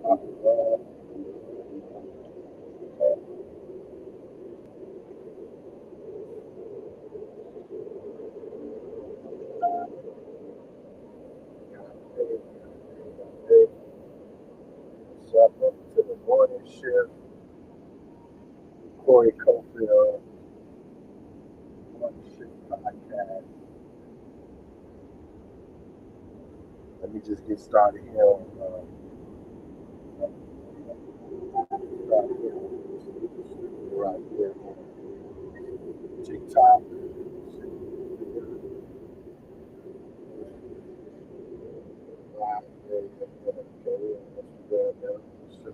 So welcome to the morning shift. Corey Cofield, morning shift podcast. Let me just get started here on start here, right here on TikTok. Live there, okay, that's good now. So,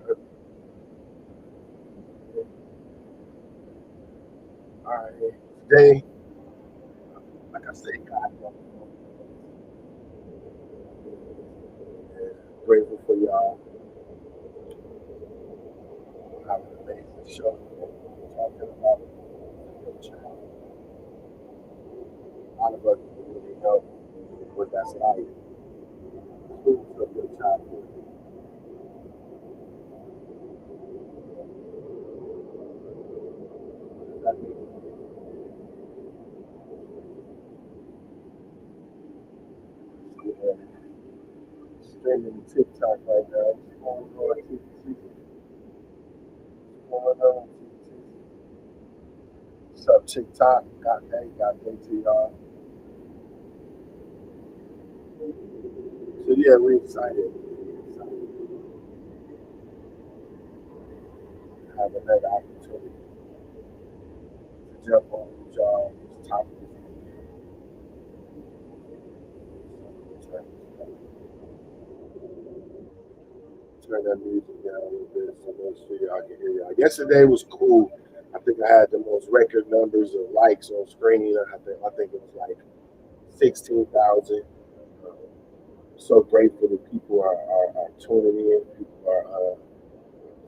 all right, today, like I said, God, grateful for y'all. Having an amazing show. Talking about your child. A lot of us don't really know what that's like. Clues of your childhood. That means yeah, streaming TikTok right now. What's going on, TT? What's going on, TT? What's up, TikTok? Got day to y'all. So yeah, we're excited. We're excited to have another opportunity to jump on with y'all. This topic is turn that music down a little bit so make sure y'all can hear y'all. Yesterday was cool. I think I had the most record numbers of likes on screen. I think it was like 16,000. Um, so grateful that people are tuning in. People are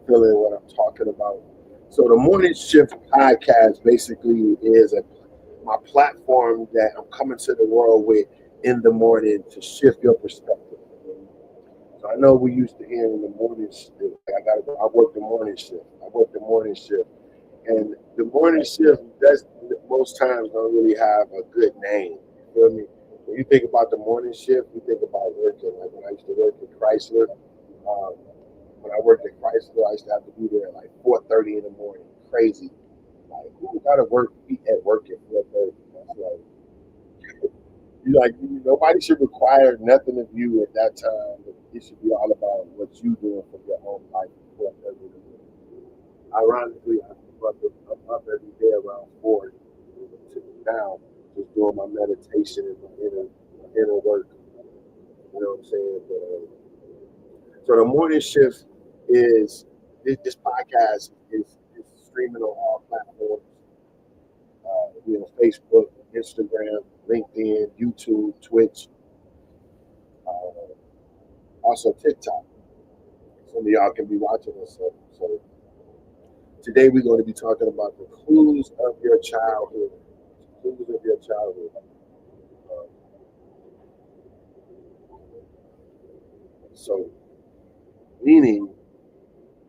feeling what I'm talking about. So the Morning Shift podcast basically is my platform that I'm coming to the world with in the morning to shift your perspective. So I know we used to hear in the morning shift. I gotta go. I work the morning shift. I work the morning shift, and the morning shift does most times don't really have a good name. You feel me? When you think about the morning shift, you think about working. Like when I used to work at Chrysler, um, when I worked at Chrysler, I used to have to be there at like 4:30 in the morning. Crazy. Like who got to work be at work at 4:30? That's like nobody should require nothing of you at that time. It should be all about what you doing for your own life at 4:30 in the morning. Ironically, I'm up every day around 4 to now, just doing my meditation and my inner work. You know what I'm saying? So the morning shift is this podcast is streaming on all platforms. Facebook, Instagram, LinkedIn, YouTube, Twitch, uh, also TikTok. Some of y'all can be watching us. So today we're going to be talking about the clues of your childhood. Clues of your childhood. Uh, so meaning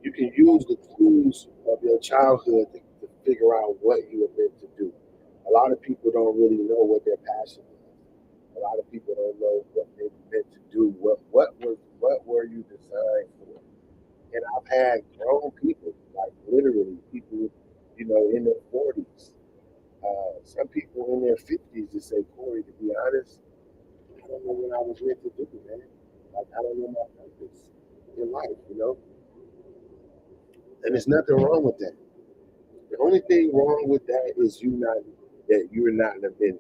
you can use the clues of your childhood to figure out what you were meant to do. A lot of people don't really know what their passion is. A lot of people don't know what they were meant to do. What were you designed for? And I've had grown people, like literally people, in their 40s. Some people in their 50s that say, Corey, to be honest, I don't know what I was meant to do, man. Like, I don't know my purpose in life. And there's nothing wrong with that. The only thing wrong with that is you're not amending.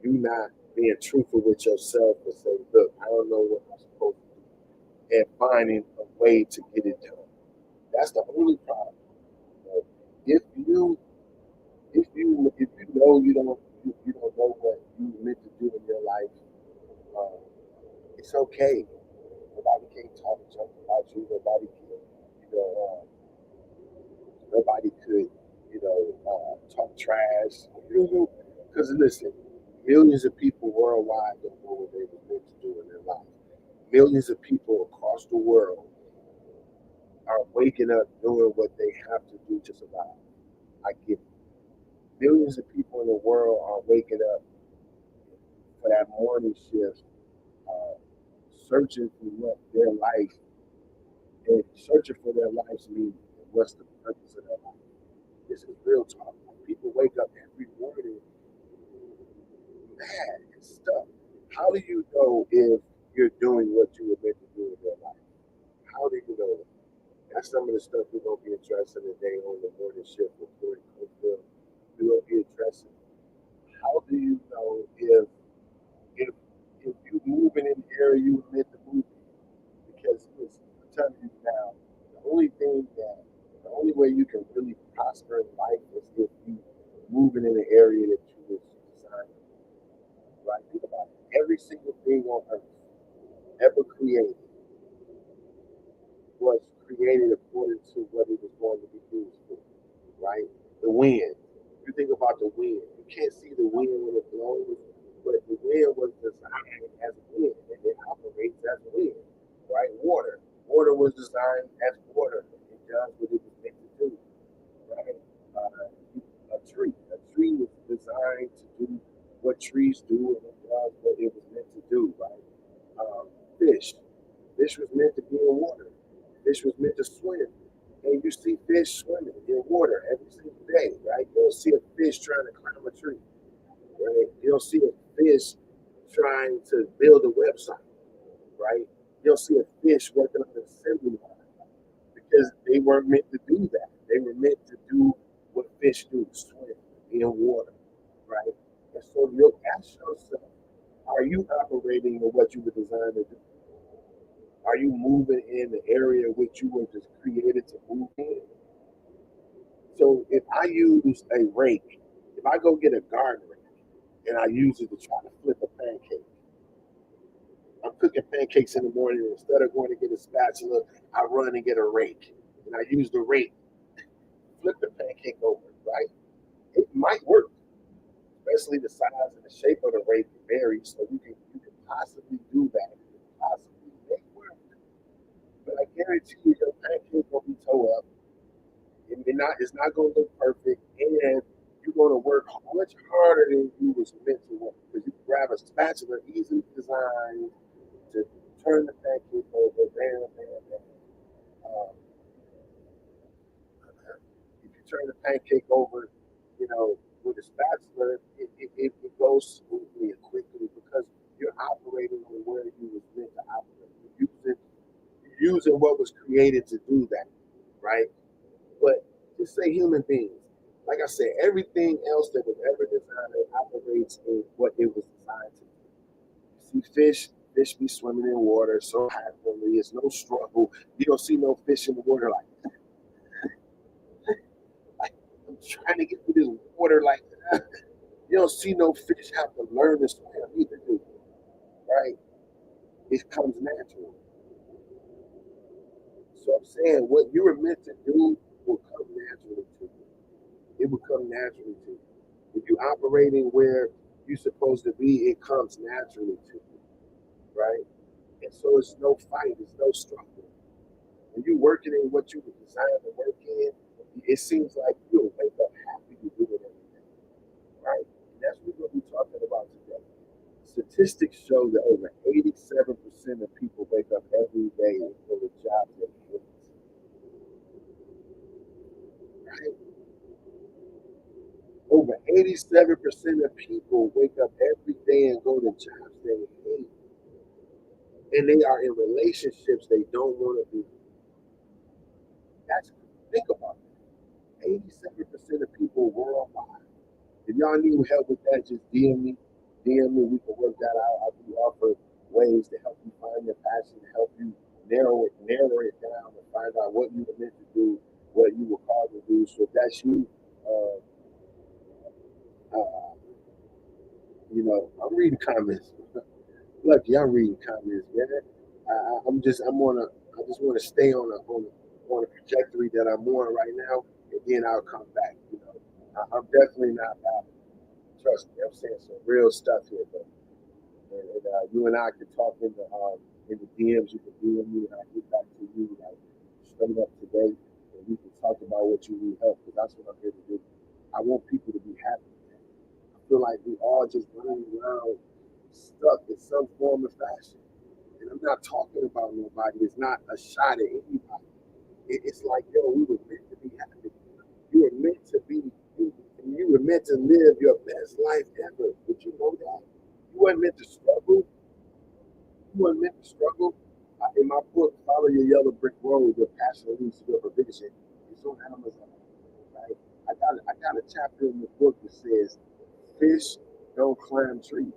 You not being truthful with yourself and say, look, I don't know what I'm supposed to do. And finding a way to get it done. That's the only problem. You know, if you if you know you don't know what you meant to do in your life, um, it's okay. Nobody can talk junk about you. Nobody could talk trash. Because listen, millions of people worldwide don't know what they were meant to do in their life. Millions of people across the world are waking up doing what they have to do to survive. I get it. Millions of people in the world are waking up for that morning shift, uh, searching for what their life and searching for their life's meaning and what's the purpose of their life. This is real talk. People wake up every morning mad and stuck. How do you know if you're doing what you were meant to do in your life? How do you know? That's some of the stuff we're gonna be addressing today on the morning shift with Corey Cofield. We're gonna be addressing how do you know if if you moving in the area you were meant to move in? Because listen, I'm telling you now, the only way you can really prosper in life is if you moving in the area that you was designed. Right? Think about it. Every single thing on earth ever created was created according to what it was going to be used for. Right? The wind. You think about the wind. You can't see the wind when it blows, but the wind was designed as wind, and it operates as wind. Right? Water. Water was designed as water. It does what it was meant to do. Right? A tree was designed to do what trees do, and it does what it was meant to do. Right? Fish. Fish was meant to be in water. Fish was meant to swim. And you see fish swimming in water every single day, right? You don't see a fish trying to climb a tree, right? You don't see a fish trying to build a website, right? You don't see a fish working on an assembly line because they weren't meant to do that. They were meant to do what fish do, swim in water, right? And so you'll ask yourself, are you operating in what you were designed to do? Are you moving in the area which you were just created to move in? So if I use a rake, if I go get a garden rake and I use it to try to flip a pancake, I'm cooking pancakes in the morning. Instead of going to get a spatula, I run and get a rake. And I use the rake, flip the pancake over, right? It might work, especially the size and the shape of the rake varies. So you can possibly do that. You can possibly make work. But I guarantee you your pancake will be toe up. It's not going to look perfect, and you're going to work much harder than you was meant to work because you grab a spatula easily designed to turn the pancake over, bam, bam, bam. Um, if you turn the pancake over, with a spatula, it goes smoothly and quickly because you're operating on where you was meant to operate. You're using what was created to do that, right? But just say human beings. Like I said, everything else that was ever designed operates in what it was designed to do. You see fish be swimming in water so happily. It's no struggle. You don't see no fish in the water like I'm trying to get through this water like you don't see no fish have to learn to swim either, do you? Right? It comes natural. So I'm saying what you were meant to do will come naturally to you. It will come naturally to you. If you're operating where you're supposed to be, it comes naturally to you, right? And so it's no fight, it's no struggle. When you're working in what you were designed to work in, it seems like you'll wake up happy to do it every day, right? And that's what we're going to be talking about today. Statistics show that over 87% of people wake up every day for the job they hate, right? Over 87% of people wake up every day and go to jobs they hate, and they are in relationships they don't want to be. That's think about it. 87% of people worldwide. If y'all need help with that, just DM me. DM me. We can work that out. I do offer ways to help you find your passion, to help you narrow it down, and find out what you were meant to do, what you were called to do. So if that's you, uh, uh, I'm reading comments. Lucky, I'm reading comments, man. I just want to stay on a trajectory that I'm on right now, and then I'll come back. I'm definitely not out. Trust me, I'm saying some real stuff here, but you and I can talk in the DMs. You can DM me, and I get back to you like straight up today, and we can talk about what you need help, because that's what I'm here to do. I want people to be happy. I feel like we all just running around stuck in some form of fashion. And I'm not talking about nobody. It's not a shot at anybody. It's like, yo, we were meant to be happy. You were meant to be, you were meant to live your best life ever. Did you know that? You weren't meant to struggle. You weren't meant to struggle. In my book, Follow Your Yellow Brick Road, Your Passion Leads to Your Provision, it's on Amazon, right? I got a chapter in the book that says, fish don't climb trees,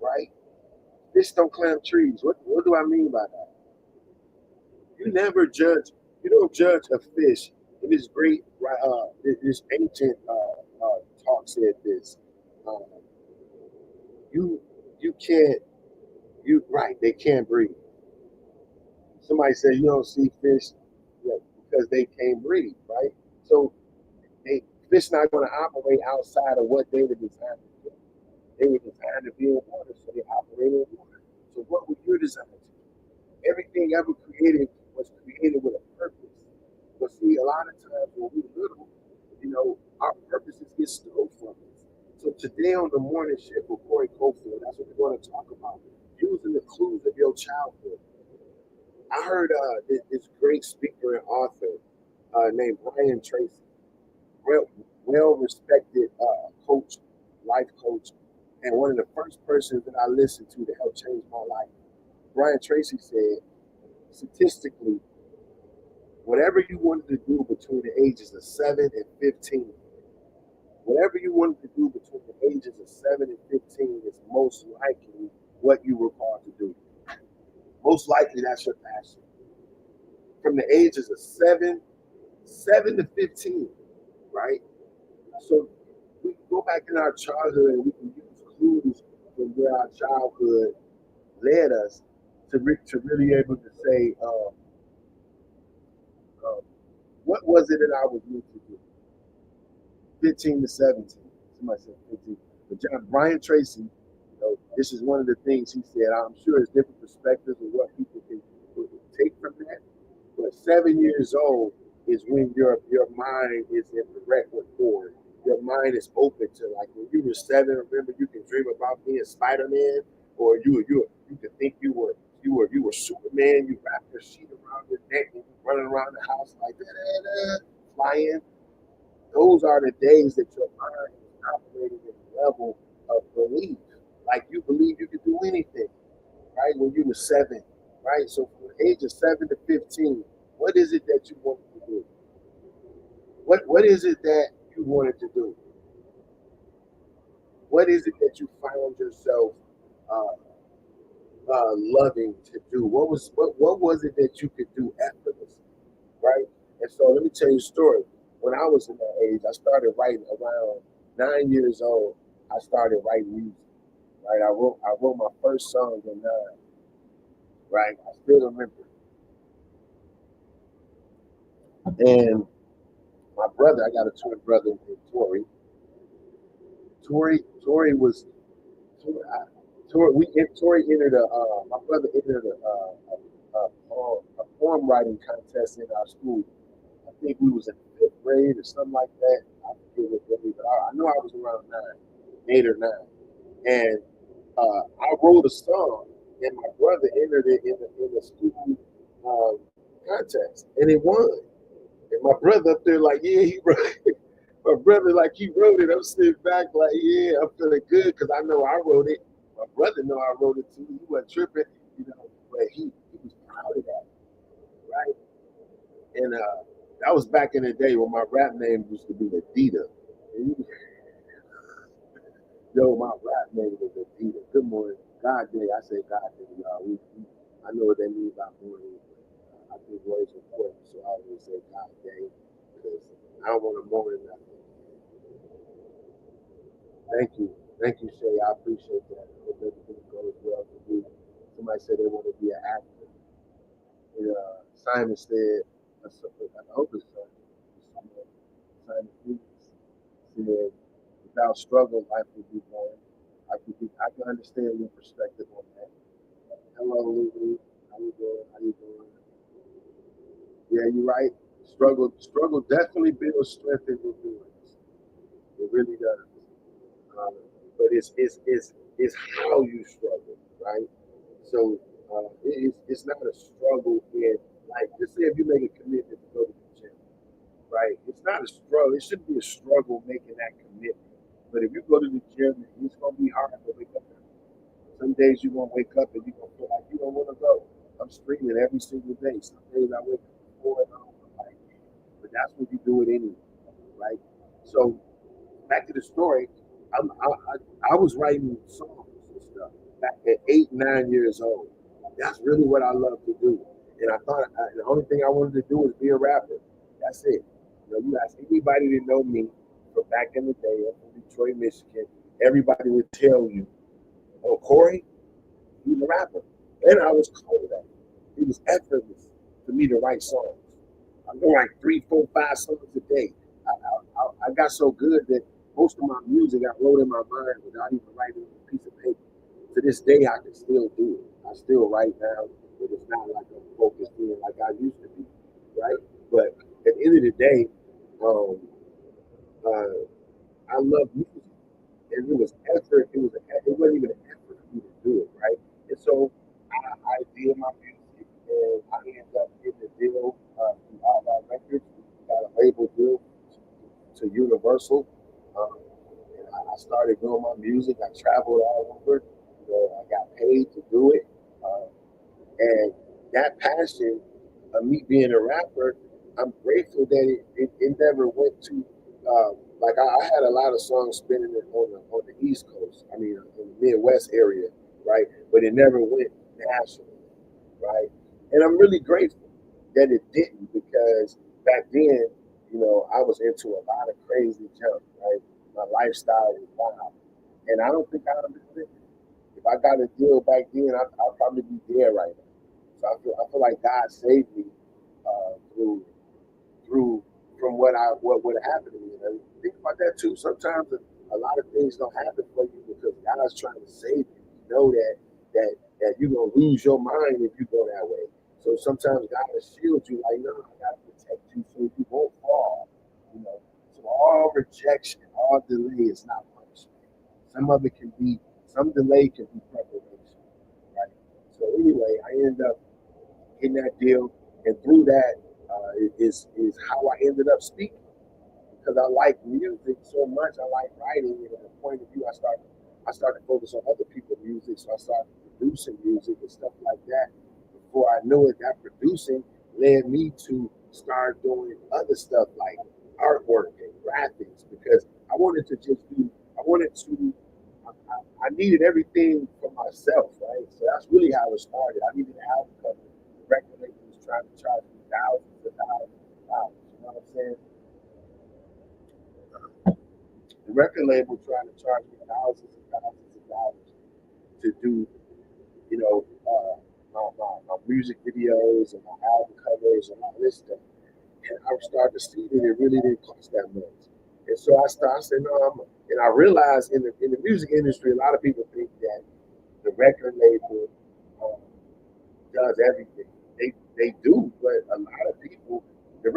right? Fish don't climb trees. What do I mean by that? You never judge. You don't judge a fish. And this great, this ancient talk said this. Um, you you can't. You right. They can't breathe. Somebody said you don't see fish, yeah, because they can't breathe, right? So they fish not going to operate outside of what they were designed to do. They were designed to be in water, so they operate in water. So what were you designed to do? Everything ever created was created with a purpose. But see, a lot of times when we're little, our purposes get stole from us. So today on the morning shift with Corey Cofield, that's what we're going to talk about. Using the clues of your childhood. I heard this great speaker and author named Brian Tracy, well respected coach, life coach, and one of the first persons that I listened to help change my life. Brian Tracy said, statistically, whatever you wanted to do between the ages of 7 and 15, whatever you wanted to do between the ages of 7 and 15 is most likely what you were called to do. Most likely that's your passion. From the ages of 7 to 15, right? So we can go back in our childhood and we can use clues from where our childhood led us to really able to say, um, what was it that I was meant to do? 15 to 17. Somebody said 15. But Brian Tracy, this is one of the things he said. I'm sure it's different perspectives of what people can take from that. But 7 years old is when your mind is in direct accord. Your mind is open to, like, when you were 7. Remember, you can dream about being Spider-Man, or you could think you were Superman. You wrap your sheet around your neck and you running around the house like that, flying. Those are the days that your mind is operating at a level of belief. Like you believe you could do anything, right? When you were 7, right? So from the age of 7 to 15, what is it that you wanted to do? What is it that you wanted to do? What is it that you found yourself uh, loving to do? What was it that you could do effortlessly, right? And so let me tell you a story. When I was in that age, I started writing around 9 years old. I started writing music, right? I wrote my first song at 9, right? I still remember. And my brother, I got a twin brother named Tori. Tori was Tori entered my brother entered a poem writing contest in our school. I think we was in 5th grade or something like that. I forget what grade, but I know I was around 9, 8 or 9. And I wrote a song, and my brother entered it in the school contest, and it won. And my brother up there like, yeah, he wrote it. My brother like he wrote it. I'm sitting back like, yeah, I'm feeling good because I know I wrote it. My brother know I wrote it too. He wasn't tripping, but he was proud of that, right? And that was back in the day when my rap name used to be Adita. Yo, my rap name was Adita. Good morning, God day. I say God day, y'all. I know what they mean by morning. I think words are important, so I always say God day because I don't want to mourn nothing. Thank you, Shay. I appreciate that. I hope everything goes well for you. Somebody said they want to be an actor. And, Simon said, I hope it's Simon. Simon Phoenix said, without struggle, life would be boring. I can understand your perspective on that. Hello, Lulu. How you doing? How you doing? And you're right. Struggle definitely builds strength and endurance. It really does. Um, but it's how you struggle, right? So it's not a struggle in, like, just say if you make a commitment to go to the gym, right? It's not a struggle. It shouldn't be a struggle making that commitment. But if you go to the gym, it's gonna be hard to wake up. Some days you're gonna wake up and you're gonna feel like you don't want to go. I'm streaming every single day. Some days I wake up before and I don't feel like it. But that's when you do it anyway, right? So back to the story, I was writing songs and stuff back at 8, 9 years old. That's really what I love to do. And I thought the only thing I wanted to do was be a rapper. That's it. You ask anybody to know me from back in the day, I'm from Detroit, Michigan. Everybody would tell you, "Oh, Corey, he's a rapper." And I was cold at it. It was effortless for me to write songs. I wrote like 3, 4, 5 songs a day. I got so good that most of my music I wrote in my mind without even writing on a piece of paper. To this day, I can still do it. I still write now, but it's not like a focused thing like I used to be, right? But at the end of the day, um, uh, I love music, and it was effort. It wasn't even an effort for me to do it, right? And so I did my music, and I ended up getting a deal from Outlaw Records. We got a label deal to Universal. Um, and I started doing my music. I traveled all over. I got paid to do it. Uh, and that passion of me being a rapper, I'm grateful that it never went to, like I had a lot of songs spinning on the East Coast, I mean, in the Midwest area, right? But it never went national, right? And I'm really grateful that it didn't, because back then, I was into a lot of crazy junk, right? My lifestyle was wild. And I don't think I understood it. If I got a deal back then, I'd probably be there right now. So I feel like God saved me through from what would have happened to me. And think about that too. Sometimes a lot of things don't happen for you because God's trying to save you. You know that you're gonna lose your mind if you go that way. So sometimes God will shield you, like, no, I gotta protect you so you won't fall. You know. So all rejection, all delay is not punishment. Some delay can be preparation. Right. So anyway, I end up in that deal, and through that is how I ended up speaking, because I like music so much. I like writing, and at the point of view, I started to focus on other people's music, so I started producing music and stuff like that. Before I knew it, that producing led me to start doing other stuff like artwork and graphics, because I wanted to just do. I wanted to. I needed everything for myself, right? So that's really how it started. I needed an album cover. The record label was trying to charge me thousands and thousands of dollars. You know what I'm saying? The record label trying to charge me thousands and thousands of dollars to do, you know, my music videos and my album covers and all this stuff. And I started to see that it really didn't cost that much. And so I said, no, and I realized in the music industry, a lot of people think that the record label um, does everything. They do, but a lot of people, this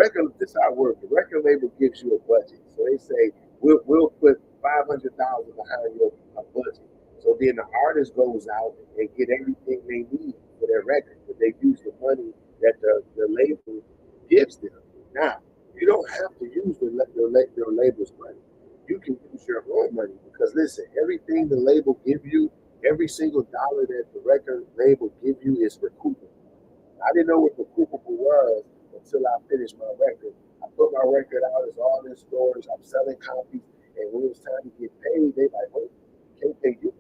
is how it works. The record label gives you a budget, so they say we'll put 500,000 behind your budget. So then the artist goes out and get everything they need for their record, but they use the money that the label gives them. Now you don't have to use the label's money. You can use your own money, because listen, everything the label give you, every single dollar that the record label give you is recoupable. I didn't know what recoupable was until I finished my record. I put my record out, it's all in stores, I'm selling copies, and when it was time to get paid, they like, wait, we can't pay you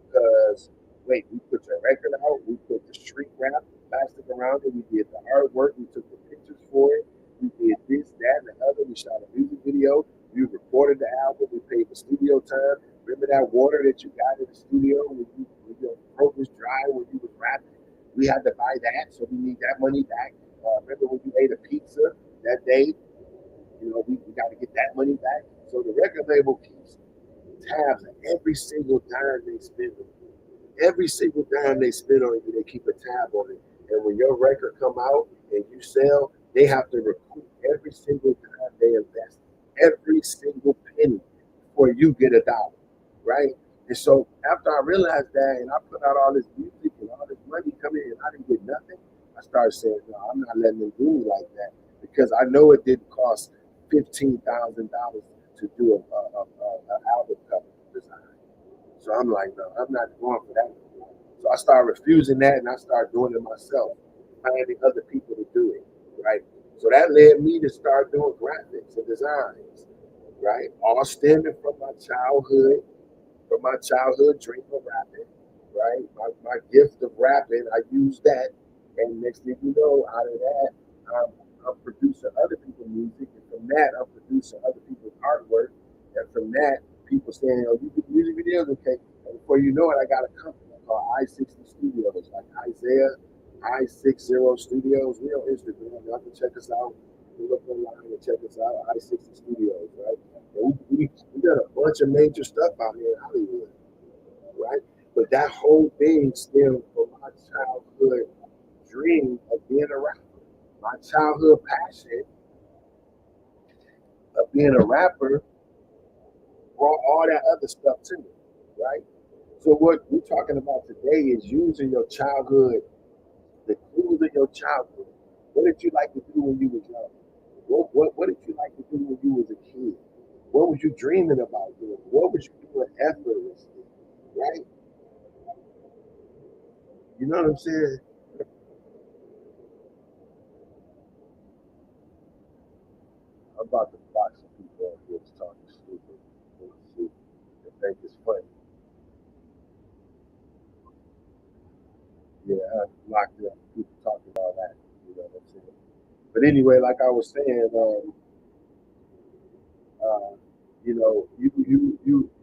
because, wait, we put your record out, we put the street wrap, plastic around it, we did the artwork, we took the pictures for it, we did this, that, and the other, we shot a music video, we recorded the album, we paid for studio time. Remember that water that you got in the studio when your throat was dry when you was rapping? We had to buy that, so we need that money back. Remember when you ate a pizza that day? We got to get that money back. So the record label keeps tabs on every single dime they spend on it. Every single dime they spend on it, they keep a tab on it. And when your record come out and you sell, They have to recoup every single time they invest, every single penny before you get a dollar, right? And so after I realized that, and I put out all this music and all this money coming in, and I didn't get nothing, I started saying, no, I'm not letting them do me like that because I know it didn't cost $15,000 to do a album cover design. So I'm like, no, I'm not going for that anymore. So I started refusing that and I started doing it myself, finding other people to do it, right? So that led me to start doing graphics and designs, right? All stemming from my childhood dream of rapping, right? My gift of rapping, I use that. And next thing you know, out of that, I'm, I'm producing other people's music. And from that, I'm producing other people's artwork. And from that, people saying, oh, you do music videos? Okay. And before you know it, I got a company called I-60 Studios, like Isaiah I-60 Studios. We on Instagram. Y'all can check us out. You look online and check us out, I-60 Studios, right? And we done a bunch of major stuff out here in Hollywood, right? But that whole thing stemmed from my childhood dream of being a rapper. My childhood passion of being a rapper brought all that other stuff to me, right? So what we're talking about today is using your childhood, the clues of your childhood. What did you like to do when you was young? What did you like to do when you was a kid? What was you dreaming about doing? What was you doing effortlessly, right? You know what I'm saying? I'm about to block some people out here that's talking stupid. Let's see. They think it's funny. Yeah, I blocked them. People talking all that. You know what I'm saying? But anyway, like I was saying, uh,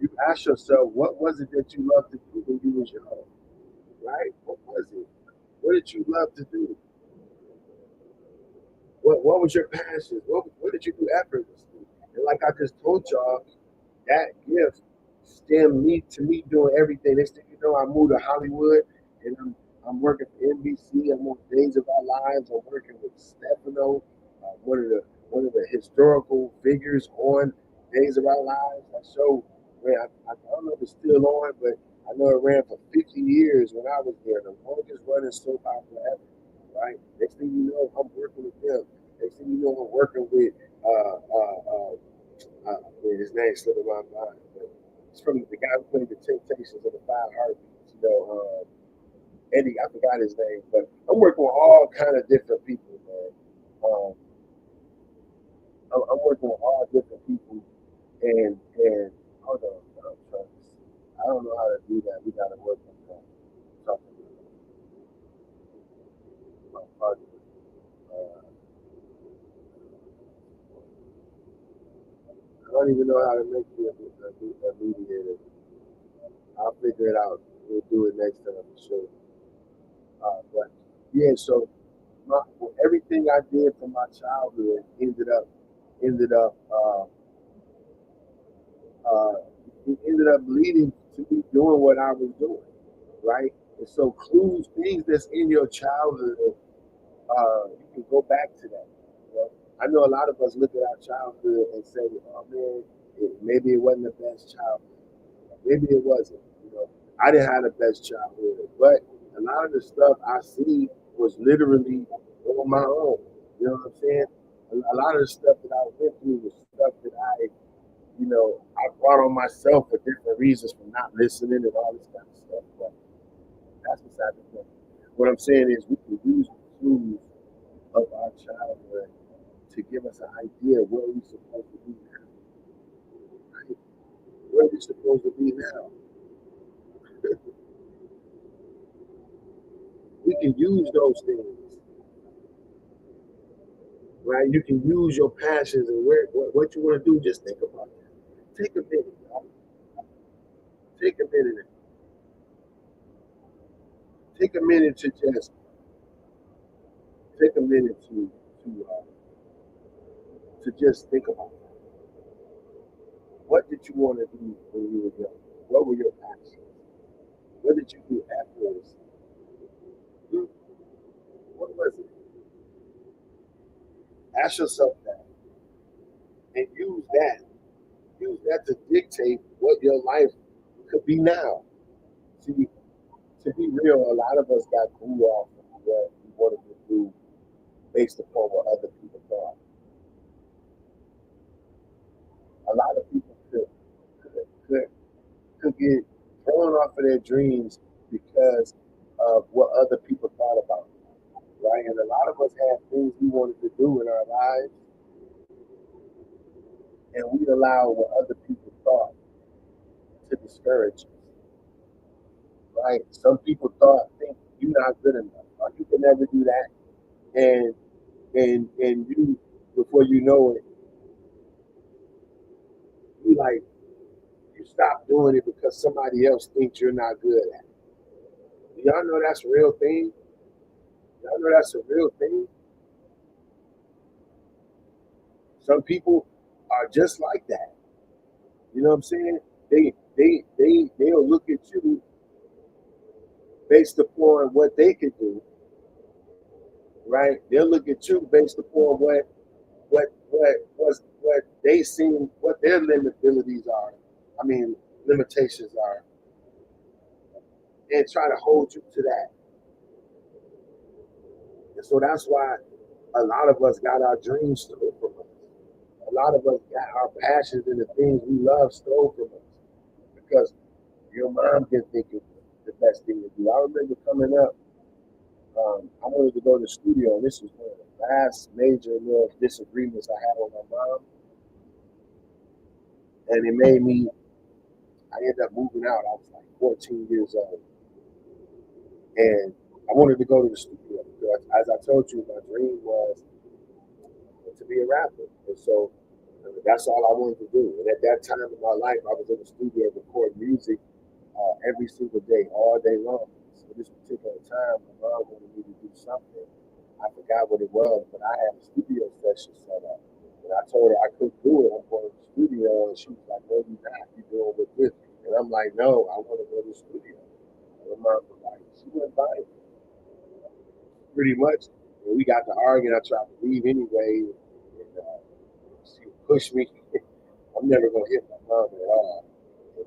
you ask yourself, what was it that you loved to do when you was young, right? What was it? What did you love to do? What was your passion? What did you do effortlessly? And like I just told y'all, that gift stemmed me to me doing everything. Next thing you know, I moved to Hollywood and I'm working for NBC. I'm on Days of Our Lives. I'm working with Stefano, one of the historical figures on Days of Our Lives. That show, man, I don't know if it's still on, but I know it ran for 50 years when I was there. The longest running soap opera ever, right? Next thing you know, I'm working with them. Next thing you know, I'm working with uh, uh, uh, his name slipping my mind, but it's from the guy who played the Temptations of the Five Heartbeats. Eddie, I forgot his name, but I'm working with all kind of different people, man. Um, I'm working with all different people, and hold on, I'm trying to see. I don't know how to do that. We got to work on that. Something with my partner. Uh, I don't even know how to make the mediator. I'll figure it out. We'll do it next time for sure. But yeah, so everything I did from my childhood ended up uh, it ended up leading to me doing what I was doing, right? And so clues, things that's in your childhood, you can go back to that. You know? I know a lot of us look at our childhood and say, "Oh man, maybe it wasn't the best childhood. Maybe it wasn't." You know, I didn't have the best childhood, but a lot of the stuff I see was literally on my own. You know what I'm saying? A lot of the stuff that I went through was stuff that I brought on myself for different reasons for not listening and all this kind of stuff. But that's beside the point. What I'm saying is we can use the clues of our childhood to give us an idea of where we're supposed to be now. Right? Where we're supposed to be now. We can use those things, right? You can use your passions and what you want to do. Just think about that. Take a minute, y'all. Take a minute. Take a minute to just take a minute to just think about that. What did you want to do when you were young? What were your passions? What did you do afterwards? Hmm, what was it? Ask yourself that and use that to dictate what your life could be now. See, to be real, a lot of us got grew off of what we wanted to do based upon what other people thought. A lot of people could, could get thrown off of their dreams because of what other people thought about them, right? And a lot of us had things we wanted to do in our lives, and we'd allow what other people thought to discourage us, right? Some people think you're not good enough, or you can never do that, and you, before you know it, you like you stop doing it because somebody else thinks you're not good at it. Y'all know that's a real thing. Y'all know that's a real thing. Some people are just like that. You know what I'm saying? They'll look at you based upon what they can do, right? They'll look at you based upon what they seen, what their limitations are. I mean, limitations are, and try to hold you to that. And so that's why a lot of us got our dreams stolen from us. A lot of us got our passions and the things we love stolen from us because your mom didn't think it was the best thing to do. I remember coming up, I wanted to go to the studio, and this was one of the last major little disagreements I had with my mom, and it made me. I ended up moving out. I was like 14 years old, and I wanted to go to the studio because, as I told you, my dream was to be a rapper, and so that's all I wanted to do. And at that time in my life, I was in the studio recording music every single day, all day long. So this particular time, my mom wanted me to do something. I forgot what it was, but I had a studio session set up. And I told her I couldn't do it. I'm going to the studio. And she was like, no, you're not. You're doing with this. And I'm like, no, I want to go to the studio. And my mom was like, she went by it, pretty much. And we got to arguing. I tried to leave anyway. And she pushed me. I'm never going to hit my mom at all. And,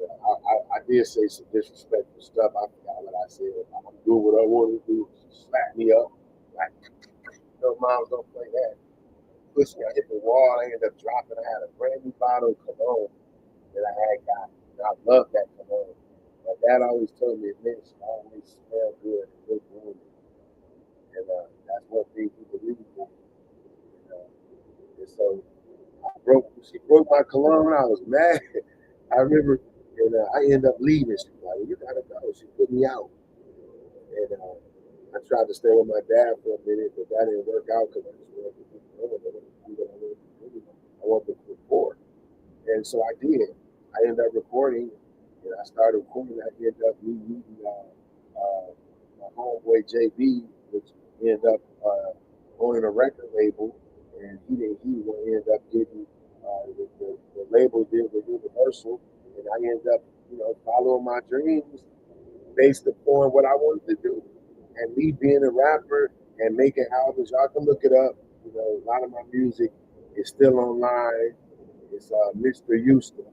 I did say some disrespectful stuff. I forgot what I said. I'm doing what I want to do. She slapped me up. Like, no, moms don't play that. Pushed me. I hit the wall. I ended up dropping. I had a brand new bottle of cologne that I had got. And I love that cologne. My dad always told me it makes you always smell good and look good. And that's one thing he believed in. And so she broke my cologne. I was mad. I remember, and I ended up leaving. She was like, well, you gotta go. She put me out. And I tried to stay with my dad for a minute, but that didn't work out because I just wanted to do what I wanted to do. I wanted to record. And so I did. I ended up recording, and I started recording. I ended up meeting my homeboy JB, which ended up owning a record label, and he ended up getting the label deal with Universal, and I ended up following my dreams based upon what I wanted to do, and me being a rapper and making albums. Y'all can look it up. A lot of my music is still online. It's Mr. Houston,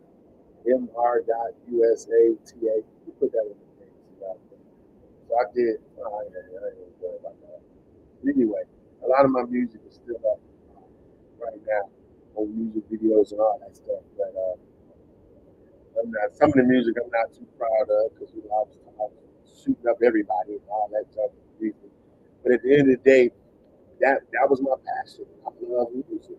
MR.USATA. You put that in the thing. So I did. I ain't worried about that. Anyway, a lot of my music is still up right now on music videos and all that stuff. But I'm not. Some of the music I'm not too proud of because I was shooting up everybody and all that stuff. But at the end of the day, that was my passion. I love music.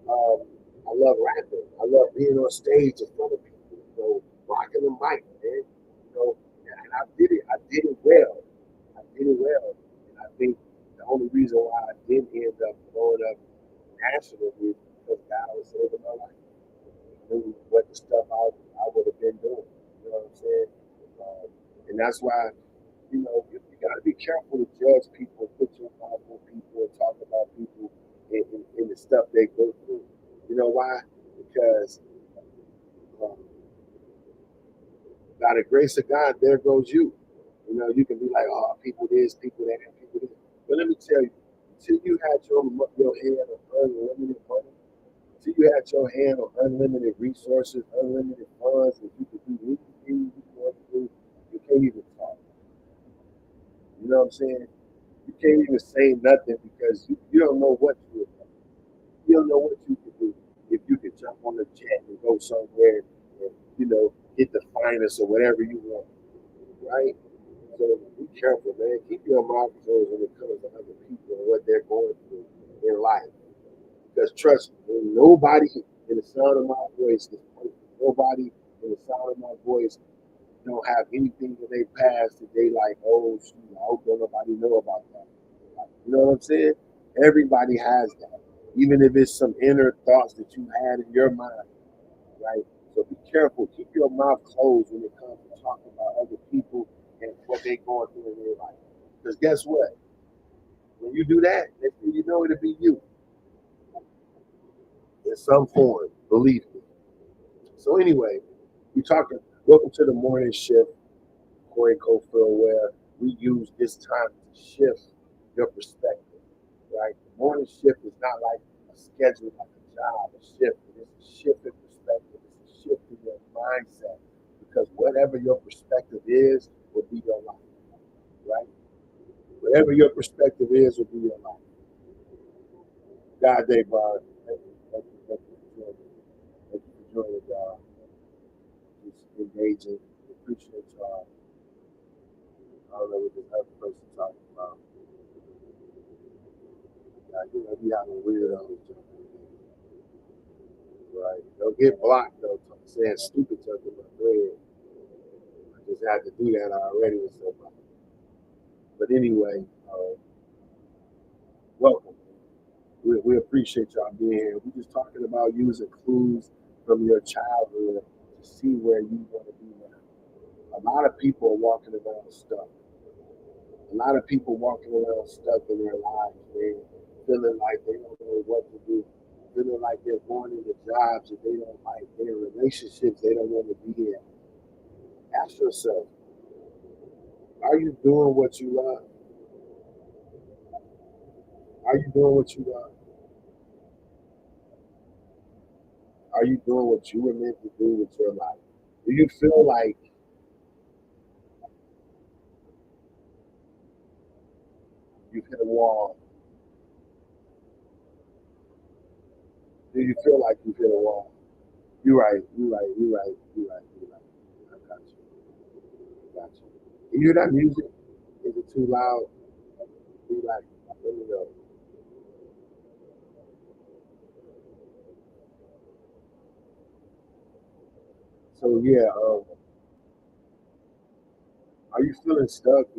Um, I love rapping. I love being on stage in front of people. Rocking the mic, man. And I did it. I did it well. I did it well. And I think the only reason why I didn't end up blowing up nationally is because God was saving my life. He knew what the stuff I would have been doing. You know what I'm saying? And that's why you got to be careful to judge people, put your mouth on people, and talk about people in the stuff they go through. You know why? Because um, by the grace of God, there goes you. You can be like, oh, people this, people that, and people this. But let me tell you, till you had your hand on unlimited money, till you had your hand on unlimited resources, unlimited funds, and you could do anything you want to do, you can't even talk. You know what I'm saying? You can't even say nothing because you don't know what you would do. You don't know what you could do if you could jump on a jet and go somewhere and, get the finest or whatever you want, right? So be careful, man. Keep your mouth closed when it comes to other people and what they're going through in life. Because trust me, nobody in the sound of my voice is perfect. Nobody in the sound of my voice don't have anything that they past that they like, oh shoot, I hope don't nobody know about that. You know what I'm saying? Everybody has that. Even if it's some inner thoughts that you had in your mind, right? So be careful. Keep your mouth closed when it comes to talking about other people and what they're going through in their life. Because guess what? When you do that, next thing you know, it'll be you in some form. Believe me. So anyway, we talking. Welcome to the morning shift, Corey Cofield, where we use this time to shift your perspective. Right? The morning shift is not like a schedule, like a job, a shift. It's a shift in perspective. It's a shift in your mindset. Because whatever your perspective is, will be your life. Right? Whatever your perspective is, will be your life. God, day, Brian. Thank you for joining. Thank you for joining, y'all. Just engaging. Appreciate y'all. I don't know what this other person talking about. Yeah, we having weirdos jumping in. Right. Don't get blocked though. Saying stupid stuff in my thread. I just had to do that already with somebody. But anyway, welcome. We appreciate y'all being here. We're just talking about using clues from your childhood to see where you want to be now. A lot of people are walking around stuck. A lot of people walking around stuck in their lives, man, feeling like they don't know what to do, feeling like they're going into jobs that they don't like, they're in relationships they don't want to be in. Ask yourself, are you doing what you love? Are you doing what you love? Are you doing what you were meant to do with your life? Do you feel like you've hit a wall? Do you feel like you've hit a wall? You're right, you're right, you're right, you're right, you're right. I got you, I got you. You hear that music? Is it too loud? Be like, let me know. So yeah, are you feeling stuck? Uh,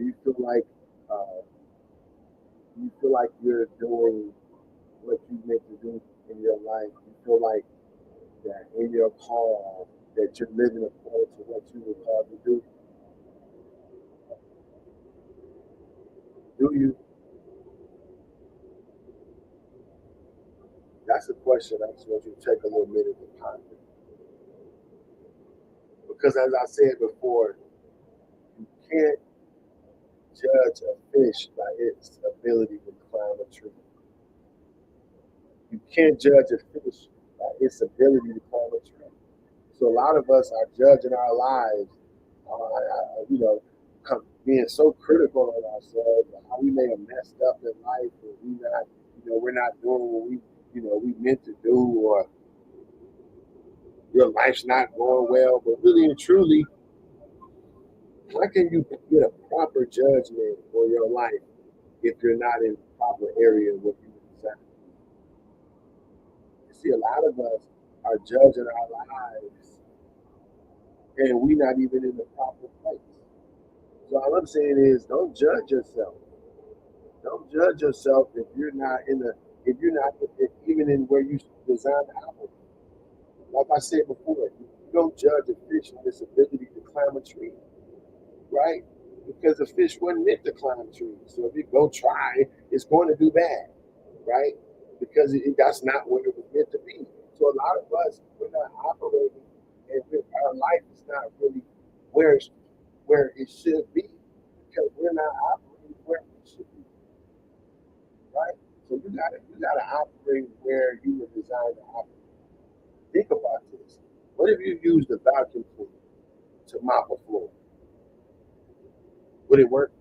do you feel like you're doing what you meant to do in your life? You feel like that in your call that you're living according to what you were called to do? Do you? That's a question I just want you to take a little minute to ponder. Because as I said before, you can't judge a fish by its ability to climb a tree. You can't judge a fish by its ability to climb a tree. So a lot of us are judging our lives, being so critical of ourselves, how we may have messed up in life, or we're not doing what we meant to do, or your life's not going well. But really and truly, how can you get a proper judgment for your life if you're not in the proper area of what you desire? You see, a lot of us are judging our lives, and we're not even in the proper place. So all I'm saying is, don't judge yourself. Don't judge yourself if you're not even in where you designed to operate. Like I said before, you don't judge a fish on its ability to climb a tree, right? Because the fish wasn't meant to climb trees. So if you go try, it's going to do bad, right? Because that's not what it was meant to be. So a lot of us, we're not operating, and our life is not really where where it should be because we're not operating where we should be, right? So you gotta operate where you were designed to operate. Think about this. What if you use the vacuum cleaner to mop a floor? Would it work?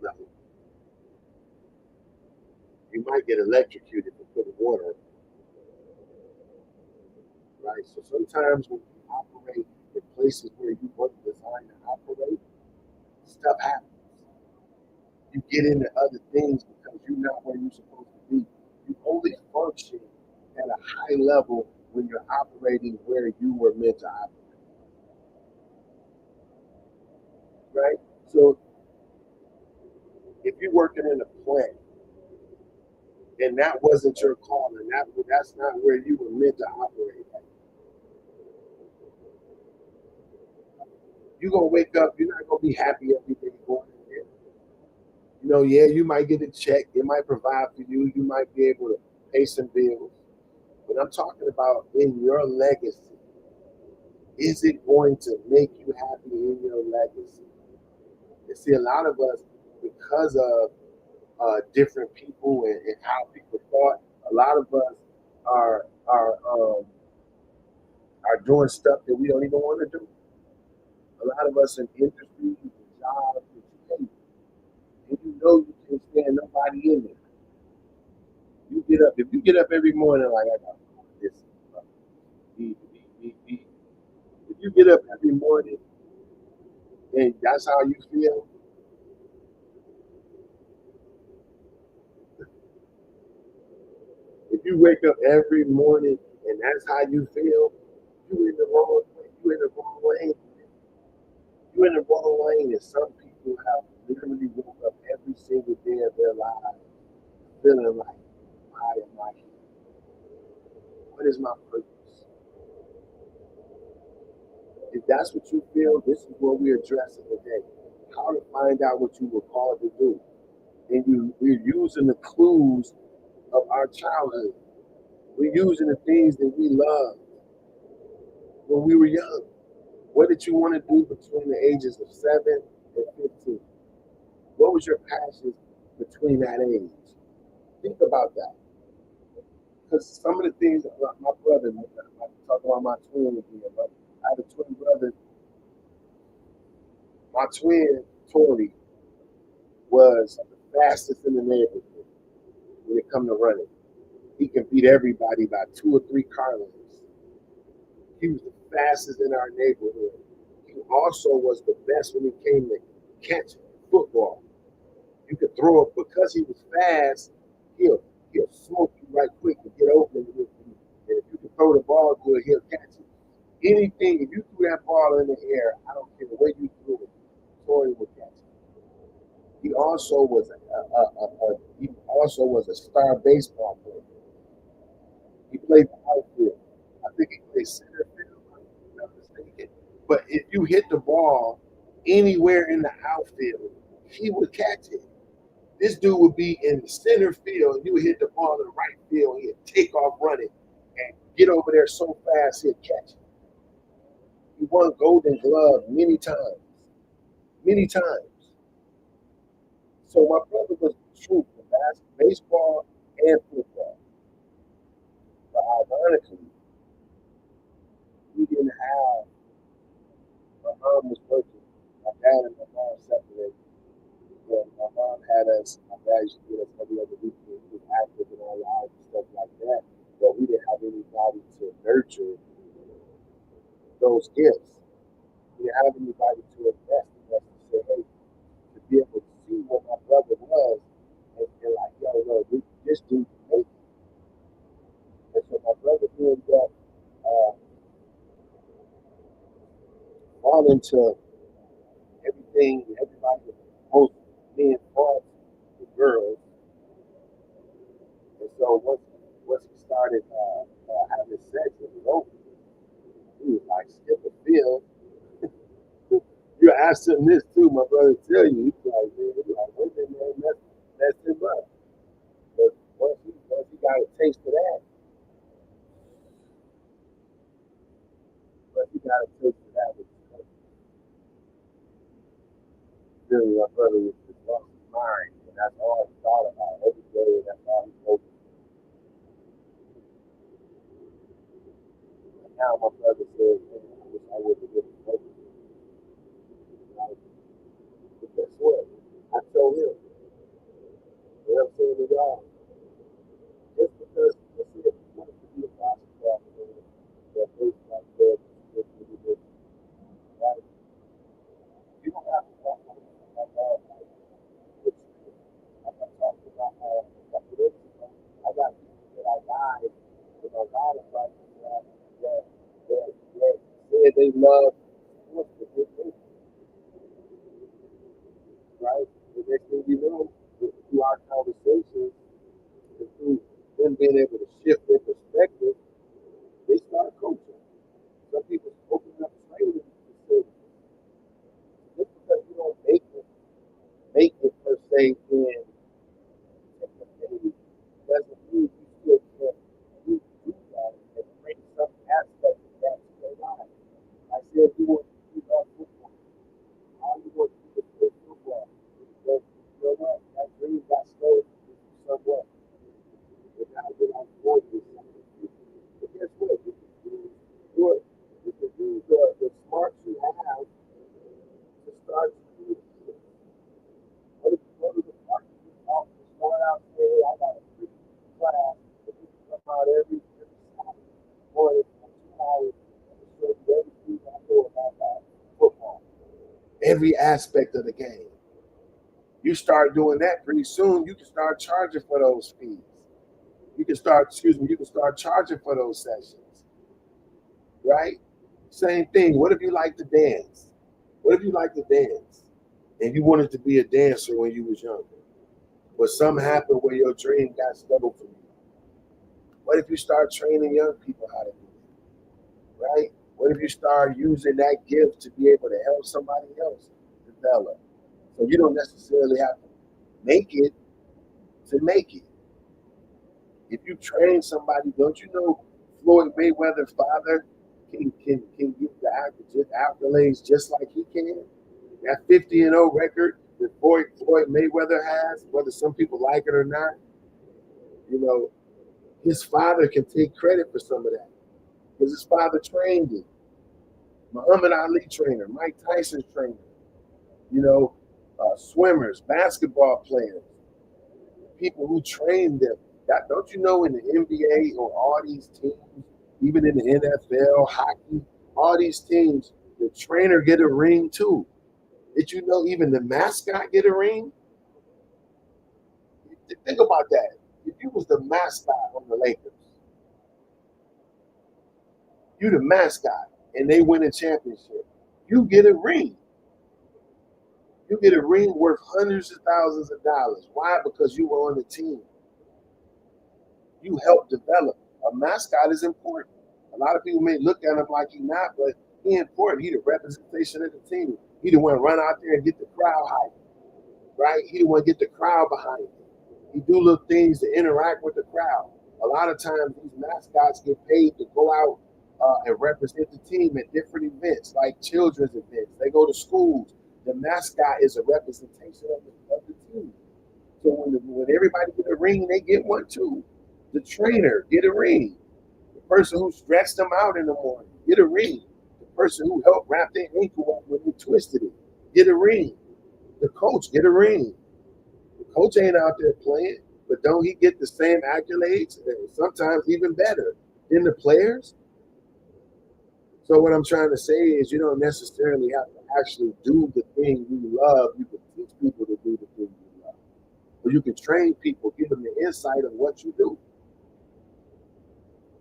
No. You might get electrocuted for putting water, right? So sometimes when you operate in places where you weren't designed to operate, stuff happens. You get into other things because you're not where you're supposed to be. You only function at a high level when you're operating where you were meant to operate, right? So if you're working in a plant and that wasn't your calling, that's not where you were meant to operate at, you're gonna wake up, you're not gonna be happy every day going in there. Yeah, you might get a check, it might provide for you, you might be able to pay some bills. But I'm talking about in your legacy. Is it going to make you happy in your legacy? You see, a lot of us, because of different people and how people thought, a lot of us are doing stuff that we don't even want to do. A lot of us in industries and jobs that you hate, and you know you can't stand nobody in there. You get up, if you get up every morning like I got this, eat, eat, eat, eat. If you get up every morning and that's how you feel, if you wake up every morning and that's how you feel, you in the wrong way. You in the wrong lane. You in the wrong lane. And some people have literally woke up every single day of their lives feeling like, why am I here? What is my purpose? If that's what you feel, this is what we're addressing today. How to find out what you were called to do. And we're using the clues of our childhood. We're using the things that we loved when we were young. What did you want to do between the ages of 7 and 15? What was your passion between that age? Think about that. Because some of the things that my brother, I talk about my twin again, but I have a twin brother. My twin, Tori, was the fastest in the neighborhood when it come to running. He can beat everybody by 2 or 3 car lengths. He was the fastest in our neighborhood. He also was the best when it came to catching football. You could throw it because he was fast. He'll smoke you right quick and get open with you. And if you can throw the ball good, he'll catch it. Anything, if you threw that ball in the air, I don't care the way you threw it, Torrey would catch it. He also was a star baseball player. He played the outfield. I think he played center field, if I'm not mistaken. But if you hit the ball anywhere in the outfield, he would catch it. This dude would be in the center field, and you would hit the ball in the right field, and he'd take off running and get over there so fast he'd catch it. He won Golden Glove many times, many times. So my brother was the truth for baseball and football. But ironically, we didn't have, my mom was working. My dad and my mom separated. When my mom had us, my dad used to get us every other weekend. He was active in our lives and stuff like that. But we didn't have anybody to nurture those gifts. We didn't have anybody to invest in us to say, hey, to be able to see what my brother was and like, yo, this dude can make it. And so my brother ended up uh, falling to everything, everybody, most men falls to girls. And so once he started having sex, it was over. He was like, skip a field. You asked him this too, my brother tell you. He's like, man, wait a minute, man, that's him up. But once he got a taste of that, once he got a taste of that, really, my brother was just lost his mind. And that's all. they love sports, but right? The next thing you know, through our conversations and through them being able to shift their perspective, they start coaching. Some people open up training facilities. Just because you don't make it per se in technically doesn't mean you still can't do that and bring some aspect of that to your life. I said you want to do that football. All you want to do is play football. But you know what? That dream got stolen somewhat. And now you're like 40 or something. But guess what? You can use the smarts you have to start to do it. What if you go to the park and you talk to start out there, I got a free class that you can come out every Saturday morning for 2 hours and show you everything I know about that football. Every aspect of the game. You start doing that pretty soon, you can start charging for those fees. You can start charging for those sessions, right? Same thing. What if you like to dance? What if you like to dance and you wanted to be a dancer when you was younger, but something happened where your dream got stolen from you? What if you start training young people how to do it, right? What if you start using that gift to be able to help somebody else develop? So you don't necessarily have to make it to make it. If you train somebody, don't you know Floyd Mayweather's father can get the accolades just like he can? That 50-0 record that Floyd Mayweather has, whether some people like it or not, you know, his father can take credit for some of that because his father trained him. Muhammad Ali trainer, Mike Tyson's trainer, you know, swimmers, basketball players, people who train them. That, don't you know in the NBA or all these teams, even in the NFL, hockey, all these teams, the trainer get a ring too. Did you know even the mascot get a ring? Think about that. If you was the mascot on the Lakers, you the mascot, and they win a championship, you get a ring. You get a ring worth hundreds of thousands of dollars. Why? Because you were on the team. You helped develop. A mascot is important. A lot of people may look at him like he's not, but he's important. He the representation of the team. He the one run out there and get the crowd hype, right? He the one get the crowd behind him. He do little things to interact with the crowd. A lot of times these mascots get paid to go out and represent the team at different events, like children's events. They go to schools. The mascot is a representation of the team. So when everybody get a ring, they get one too. The trainer get a ring. The person who stretched them out in the morning get a ring. The person who helped wrap their ankle up when they twisted it get a ring. The coach get a ring. The coach ain't out there playing, but don't he get the same accolades and sometimes even better than the players? So what I'm trying to say is you don't necessarily have to actually do the thing you love. You can teach people to do the thing you love. Or you can train people, give them the insight of what you do.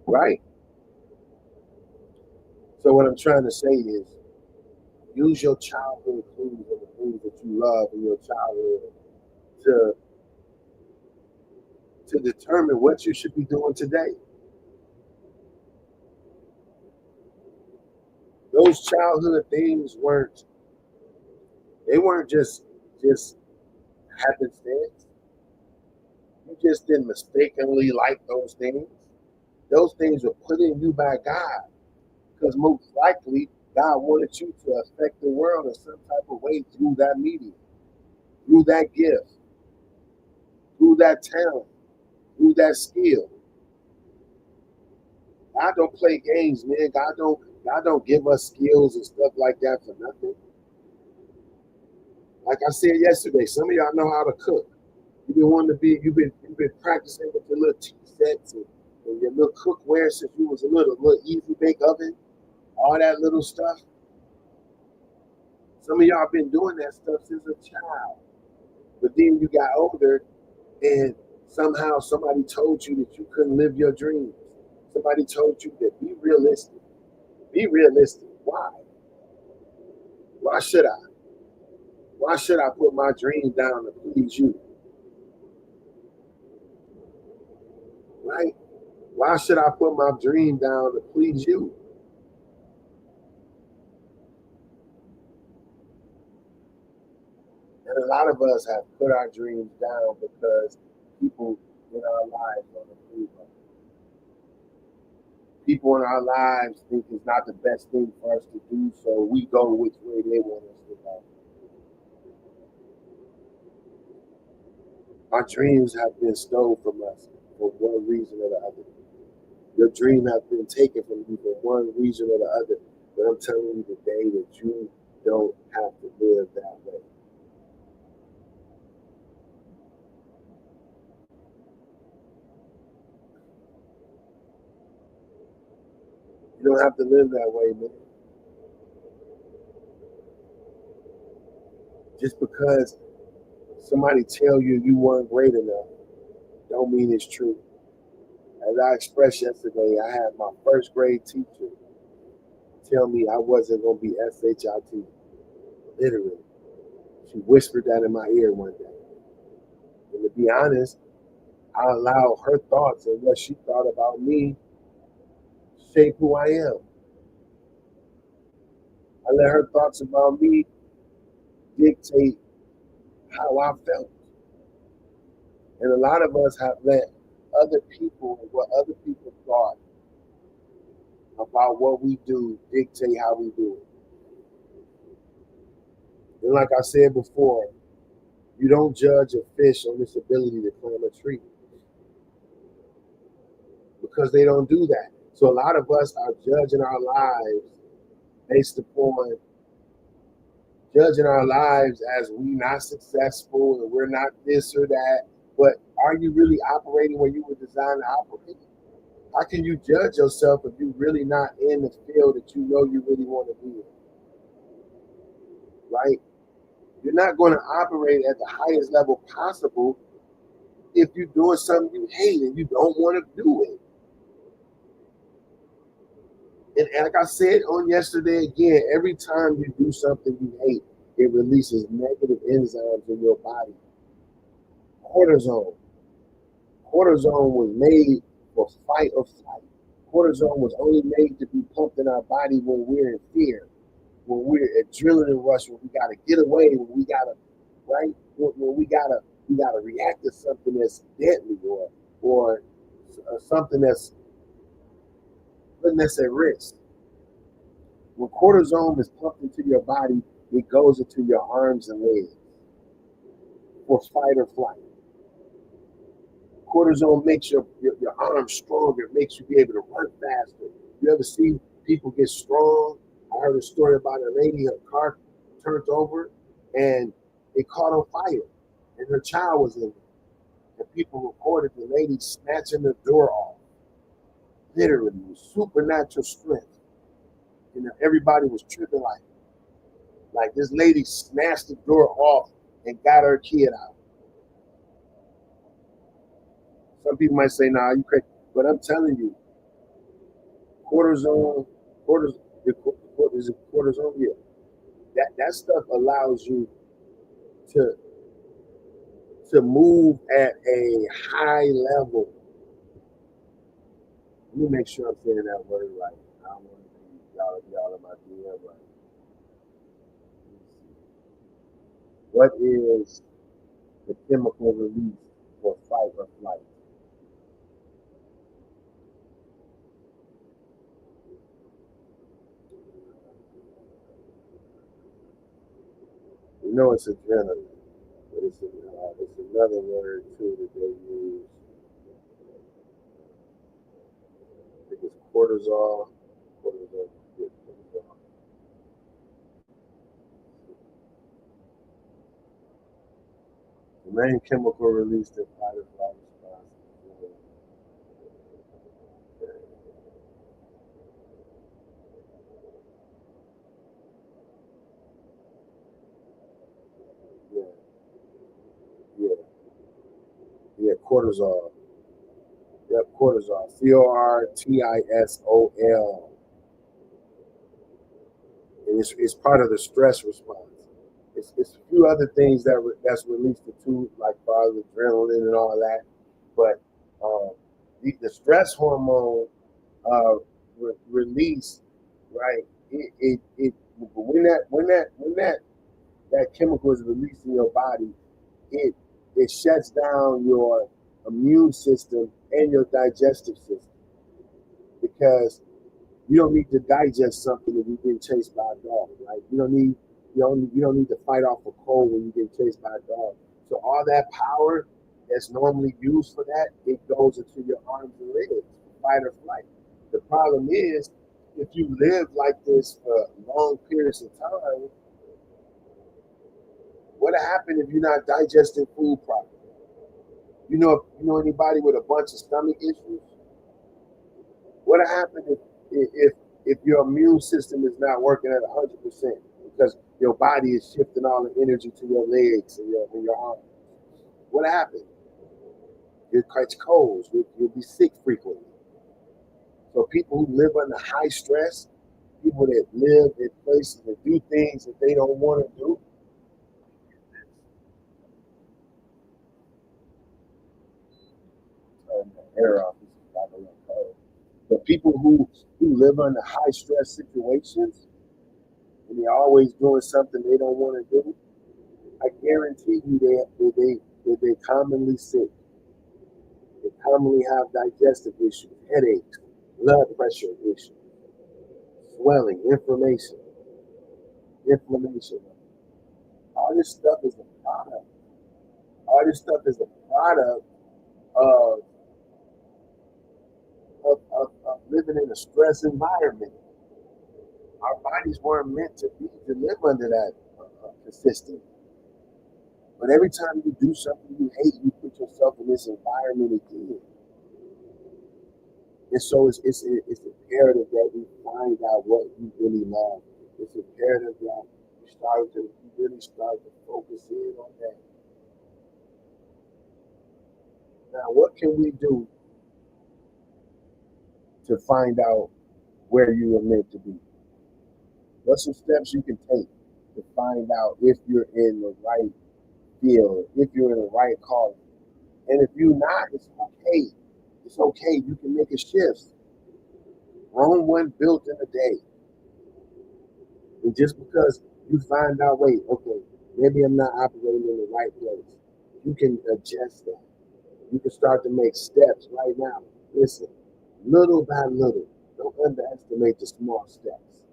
Right? So what I'm trying to say is use your childhood clues and the things that you love in your childhood to determine what you should be doing today. Those childhood things weren't just happenstance. You just didn't mistakenly like those things. Those things were put in you by God because most likely God wanted you to affect the world in some type of way through that medium, through that gift, through that talent, through that skill. God don't play games, man. God don't give us skills and stuff like that for nothing. Like I said yesterday, some of y'all know how to cook. You've been practicing with your little tea sets and your little cookware since you was a little easy bake oven, all that little stuff. Some of y'all been doing that stuff since a child. But then you got older and somehow somebody told you that you couldn't live your dreams. Somebody told you that be realistic. Be realistic. Why? Why should I? Why should I put my dreams down to please you? Right? Why should I put my dream down to please you? And a lot of us have put our dreams down because people in our lives don't approve of it. People in our lives think it's not the best thing for us to do, so we go which way they want us to go. Our dreams have been stolen from us for one reason or the other. Your dream has been taken from you for one reason or the other. But I'm telling you today that you don't have to live that way. You don't have to live that way, man. Just because somebody tell you you weren't great enough, don't mean it's true. As I expressed yesterday, I had my first grade teacher tell me I wasn't gonna be SHIT. Literally. She whispered that in my ear one day. And to be honest, I allowed her thoughts and what she thought about me shape who I am. I let her thoughts about me dictate how I felt. And a lot of us have let other people and what other people thought about what we do dictate how we do it. And like I said before, you don't judge a fish on its ability to climb a tree because they don't do that. So a lot of us are judging our lives based upon judging our lives as we not successful and we're not this or that. But are you really operating where you were designed to operate? How can you judge yourself if you're really not in the field that you know you really want to be in? Right? You're not going to operate at the highest level possible if you're doing something you hate and you don't want to do it. And like I said on yesterday again, every time you do something you hate, it releases negative enzymes in your body. Cortisol. Cortisol was made for fight or flight. Cortisol was only made to be pumped in our body when we're in fear, when we're adrenaline rush, when we gotta get away, when we gotta, right, when we gotta react to something that's deadly or something that's putting us at risk. When cortisol is pumped into your body, it goes into your arms and legs for fight or flight. Cortisol makes your arms stronger, it makes you be able to run faster. You ever see people get strong? I heard a story about a lady, her car turned over and it caught on fire and her child was in it. And people recorded the lady snatching the door off, literally with supernatural strength. You know, everybody was tripping like this lady snatched the door off and got her kid out. Some people might say, "Nah, you crazy," but I'm telling you, cortisone, cortisone, is it cortisone? Yeah, that stuff allows you to move at a high level. Let me make sure I'm saying that word right. I don't want to be y'all in my DM right. What is the chemical release for fight or flight? You know it's adrenaline, but it's another word too that they use. I think it's cortisol. Cortisol. Cortisol. The main chemical released in fight or flight response. Yeah, yeah, yeah. Cortisol. Yep, cortisol. Cortisol. and it's part of the stress response. It's a few other things that's released too, like part of adrenaline and all that, but the stress hormone release, right? When that chemical is released in your body, it it shuts down your immune system and your digestive system because you don't need to digest something if you're getting chased by a dog, right? You don't need to fight off a cold when you get chased by a dog. So all that power that's normally used for that, it goes into your arms and legs, fight or flight. The problem is if you live like this for long periods of time, what happens if you're not digesting food properly? You know anybody with a bunch of stomach issues? What happens if your immune system is not working at 100% because your body is shifting all the energy to your legs and your arms? What happens? You'll catch colds. You'll be sick frequently. So people who live under high stress, people that live in places that do things that they don't want to do, turn the air off. This is like a little cold. But people who live under high stress situations and they're always doing something they don't want to do, I guarantee you they commonly sick. They commonly have digestive issues, headaches, blood pressure issues, swelling, inflammation. All this stuff is a product. All this stuff is a product of of living in a stress environment. Our bodies weren't meant to live under that consistent. But every time you do something you hate, you put yourself in this environment again. And so it's imperative that we find out what you really love. It's imperative that you really start to focus in on that. Now, what can we do to find out where you are meant to be? What's some steps you can take to find out if you're in the right field, if you're in the right calling? And if you're not, it's okay. It's okay. You can make a shift. Rome wasn't built in a day. And just because you find out, wait, okay, maybe I'm not operating in the right place, you can adjust that. You can start to make steps right now. Listen, little by little, don't underestimate the small steps.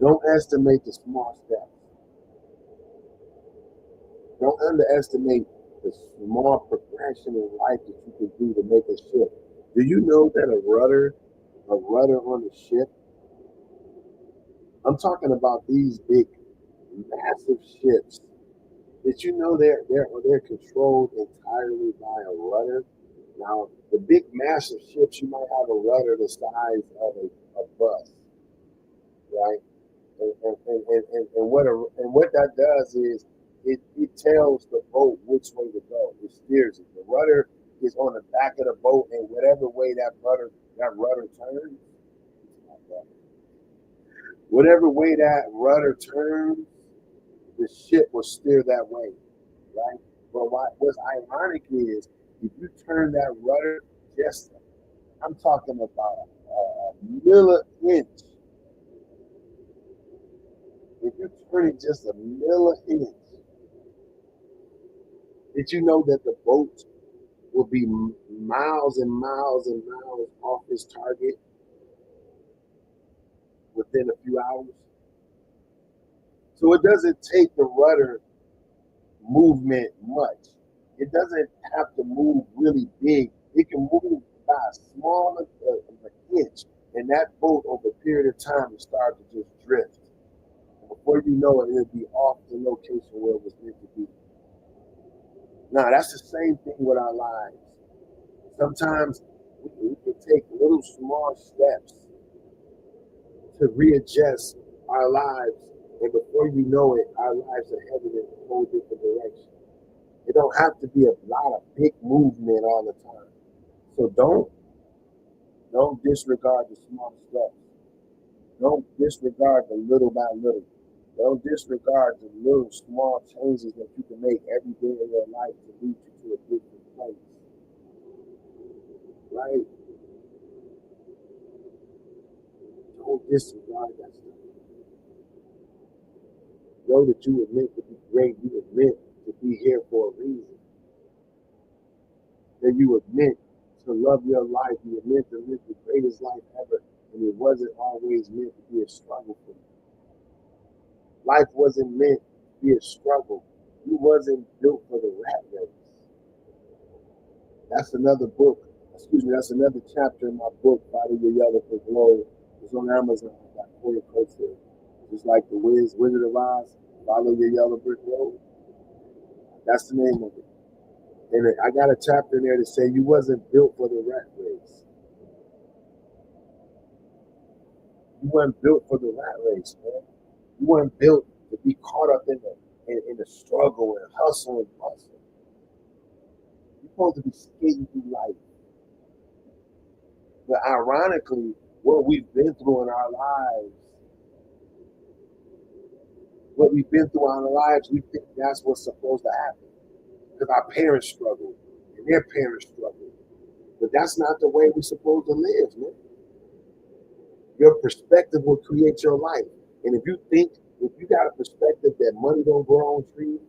Don't estimate the small steps. Don't underestimate the small progression in life that you can do to make a shift. Do you know that a rudder on a ship, I'm talking about these big, massive ships. Did you know they're controlled entirely by a rudder? Now, the big, massive ships, you might have a rudder the size of a bus, right? And what that does is it tells the boat which way to go. It steers it. The rudder is on the back of the boat, and whatever way that rudder turns, whatever way that rudder turns, the ship will steer that way, right? But what's ironic is if you turn that rudder just, I'm talking about a milli-inch. If you turn it just a milli-inch, did you know that the boat will be miles and miles and miles off its target within a few hours? So it doesn't take the rudder movement much. It doesn't have to move really big. It can move by a small of an inch, and that boat over a period of time will start to just drift. And before you know it, it'll be off the location where it was meant to be. Now, that's the same thing with our lives. Sometimes we can take little small steps to readjust our lives, and before you know it, our lives are headed in a whole different direction. It don't have to be a lot of big movement all the time. So Don't disregard the small steps. Don't disregard the little by little. Don't disregard the little small changes that you can make every day of your life to lead you to a different place. Right? Don't disregard that stuff. Know that you were meant to be great. You were meant to be here for a reason. That you were meant to love your life. You were meant to live the greatest life ever. And it wasn't always meant to be a struggle for you. Life wasn't meant to be a struggle. You wasn't built for the rat race. That's another book. Excuse me, that's another chapter in my book, Follow Your Yellow Brick Road. It's on Amazon by Corey Coates. Just like the Wizard of Oz, Follow Your Yellow Brick Road. That's the name of it. And I got a chapter in there to say you wasn't built for the rat race. You weren't built for the rat race, man. You weren't built to be caught up in the struggle and hustle and bustle. You're supposed to be skating through life. But ironically, what we've been through in our lives, we think that's what's supposed to happen. Because our parents struggled and their parents struggled. But that's not the way we're supposed to live, man. Your perspective will create your life. And if you got a perspective that money don't grow on trees,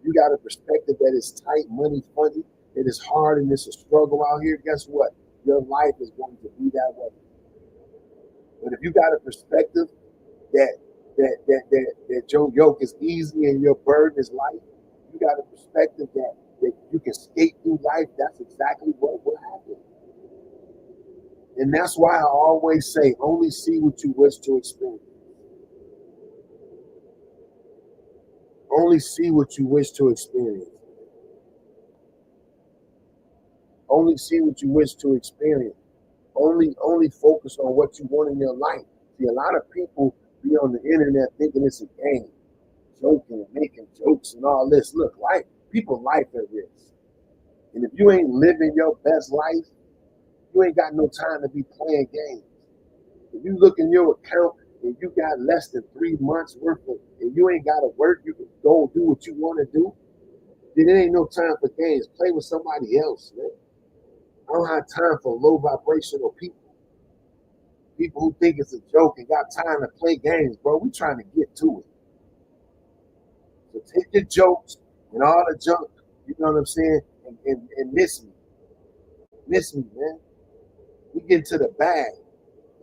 you got a perspective that it's tight, money funny, that it's hard and it's a struggle out here, guess what? Your life is going to be that way. But if you got a perspective that your yoke is easy and your burden is light, you got a perspective that you can skate through life, that's exactly what will happen. And that's why I always say, only see what you wish to experience. Only see what you wish to experience. Only see what you wish to experience. Only focus on what you want in your life. See, a lot of people be on the internet thinking it's a game, joking and making jokes and all this. Look, people's life at risk. And if you ain't living your best life, you ain't got no time to be playing games. If you look in your account and you got less than 3 months worth of, and you ain't got to work, you can go do what you want to do, then it ain't no time for games. Play with somebody else, man. I don't have time for low vibrational people. People who think it's a joke and got time to play games, bro. We trying to get to it. So take your jokes and all the junk, you know what I'm saying, and miss me. Miss me, man. We get to the bag.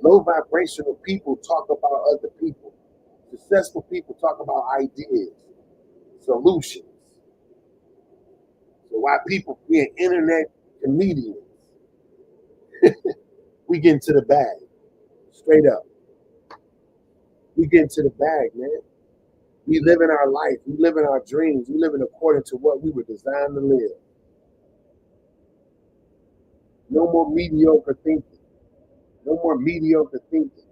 Low vibrational people talk about other people. Successful people talk about ideas, solutions. So why people being internet comedians, we get into the bag. Straight up. We get into the bag, man. We live in our life. We live in our dreams. We live in according to what we were designed to live. No more mediocre thinking. No more mediocre thinking.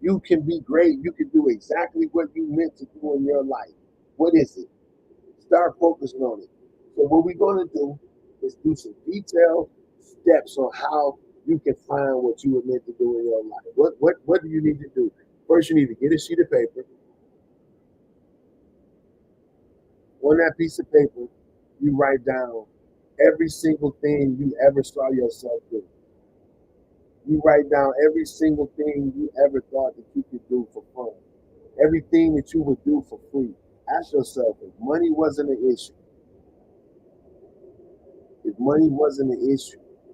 You can be great. You can do exactly what you meant to do in your life. What is it? Start focusing on it. So what we're going to do is do some detailed steps on how you can find what you were meant to do in your life. What do you need to do? First, you need to get a sheet of paper. On that piece of paper, you write down every single thing you ever saw yourself do. You write down every single thing you ever thought that you could do for fun. Everything that you would do for free. Ask yourself, if money wasn't an issue,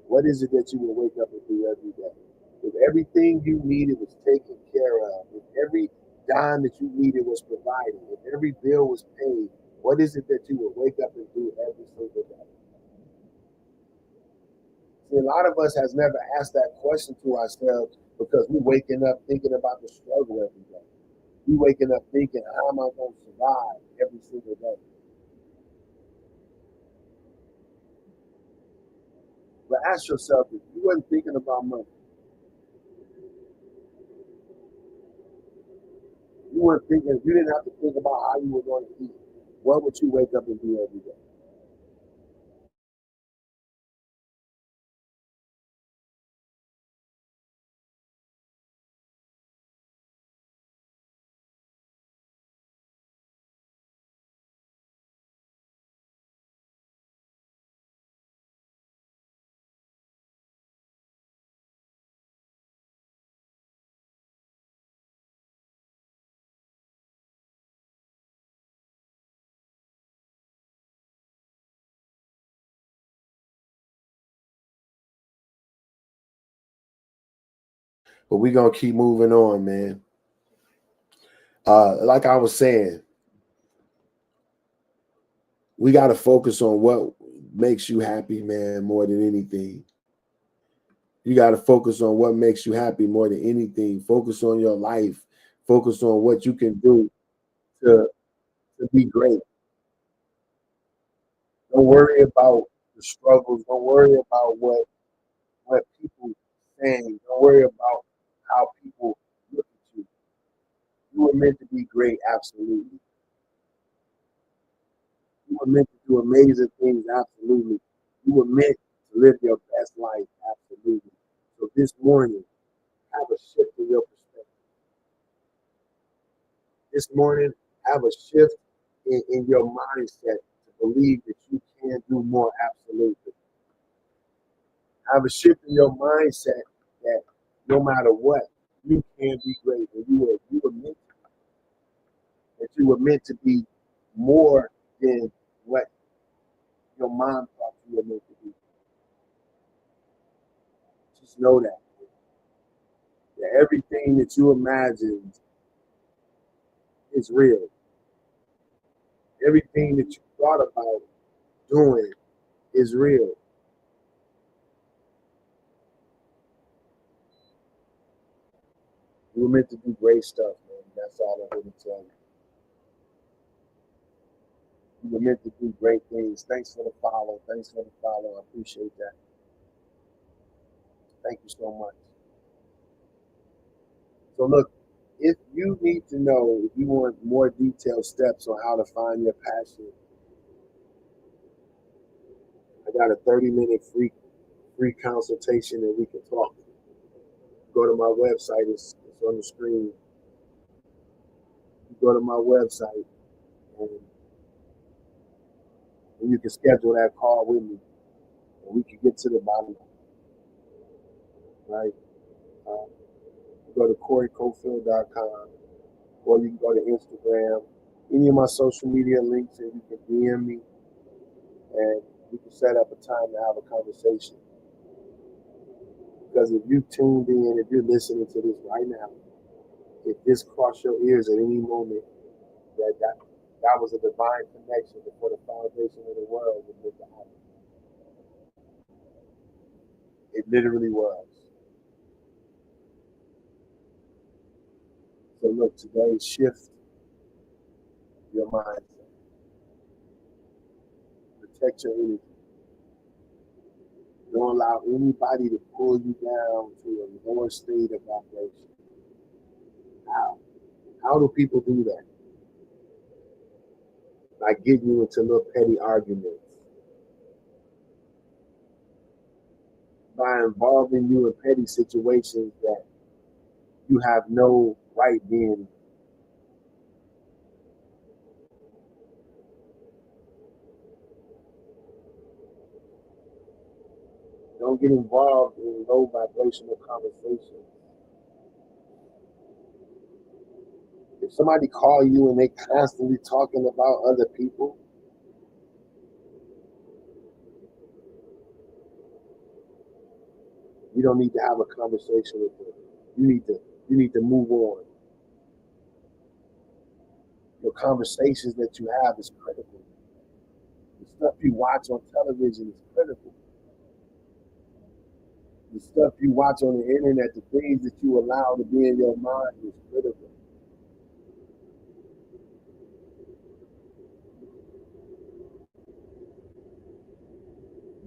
what is it that you would wake up and do every day? If everything you needed was taken care of, if every dime that you needed was provided, if every bill was paid, what is it that you would wake up and do every single day? See, a lot of us has never asked that question to ourselves because we're waking up thinking about the struggle every day. We're waking up thinking, how am I going to survive every single day? But ask yourself, if you wasn't thinking about money, if you didn't have to think about how you were going to eat, what would you wake up and do every day? But we're gonna keep moving on, man. Like I was saying, we got to focus on what makes you happy, man, more than anything. You got to focus on what makes you happy more than anything. Focus on your life. Focus on what you can do to, to be great. Don't worry about the struggles. Don't worry about what people saying. Don't worry about how people look at you. You were meant to be great, absolutely. You were meant to do amazing things, absolutely. You were meant to live your best life, absolutely. So this morning, have a shift in your perspective. This morning, have a shift in your mindset to believe that you can do more, absolutely. Have a shift in your mindset that no matter what, you can be great. And you were meant that you were meant to be more than what your mom thought you were meant to be. Just know that everything that you imagined is real. Everything that you thought about doing is real. You were meant to do great stuff, man. That's all I'm going to tell you. You were meant to do great things. Thanks for the follow. Thanks for the follow. I appreciate that. Thank you so much. So look, if you need to know, if you want more detailed steps on how to find your passion, I got a 30-minute free consultation and we can talk. Go to my website, it's on the screen. You go to my website and, and you can schedule that call with me and we can get to the bottom of it, right? Uh, go to CoreyCofield.com or you can go to Instagram, any of my social media links, and you can DM me and we can set up a time to have a conversation. Because if you tuned in, if you're listening to this right now, if this crossed your ears at any moment, that was a divine connection before the foundation of the world was with the happen. It literally was. So look, today shift your mindset, protect your energy. Don't allow anybody to pull you down to a lower state of vibration. How? How do people do that? By getting you into little petty arguments, by involving you in petty situations that you have no right being in. Don't get involved in low vibrational conversations. If somebody call you and they constantly talking about other people, you don't need to have a conversation with them. You need to move on. The conversations that you have is critical. The stuff you watch on television is critical. The stuff you watch on the internet, the things that you allow to be in your mind is critical.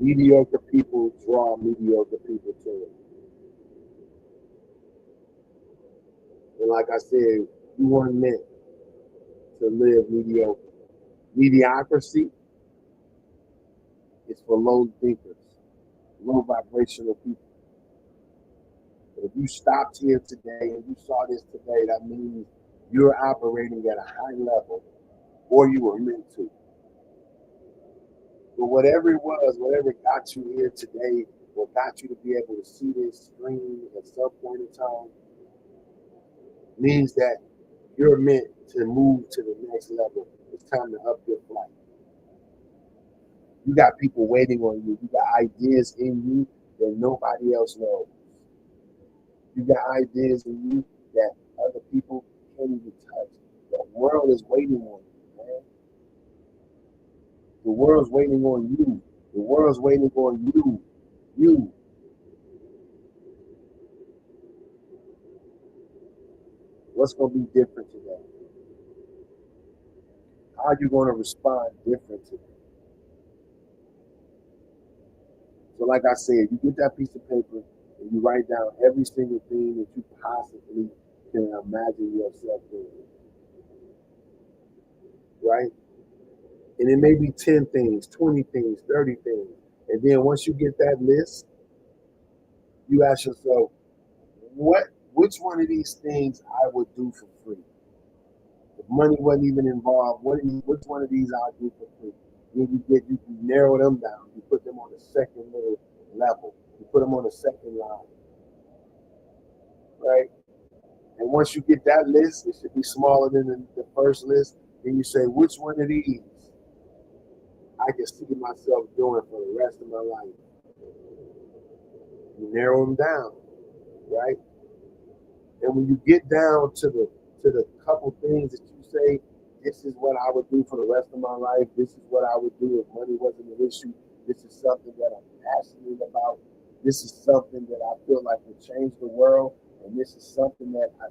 Mediocre people draw mediocre people to it. And like I said, you weren't meant to live mediocre. Mediocrity is for low thinkers, low vibrational people. But if you stopped here today and you saw this today, that means you're operating at a high level or you were meant to. But whatever it was, whatever got you here today, what got you to be able to see this screen at some point in time, means that you're meant to move to the next level. It's time to up your flight. You got people waiting on you. You got ideas in you that nobody else knows. You got ideas in you that other people can't even touch. The world is waiting on you, man. The world's waiting on you. The world's waiting on you. You. What's going to be different today? How are you going to respond different today? So, like I said, you get that piece of paper and you write down every single thing that you possibly can imagine yourself doing, right? And it may be 10 things, 20 things, 30 things. And then once you get that list, you ask yourself, which one of these things I would do for free? If money wasn't even involved, which one of these I'll do for free? Then you narrow them down. You put them on the second little level. You put them on the second line, right? And once you get that list, it should be smaller than the first list. Then you say, which one of these I can see myself doing for the rest of my life? You narrow them down, right? And when you get down to the couple things that you say, this is what I would do for the rest of my life. This is what I would do if money wasn't an issue. This is something that I'm passionate about. This is something that I feel like will change the world. And this is something that I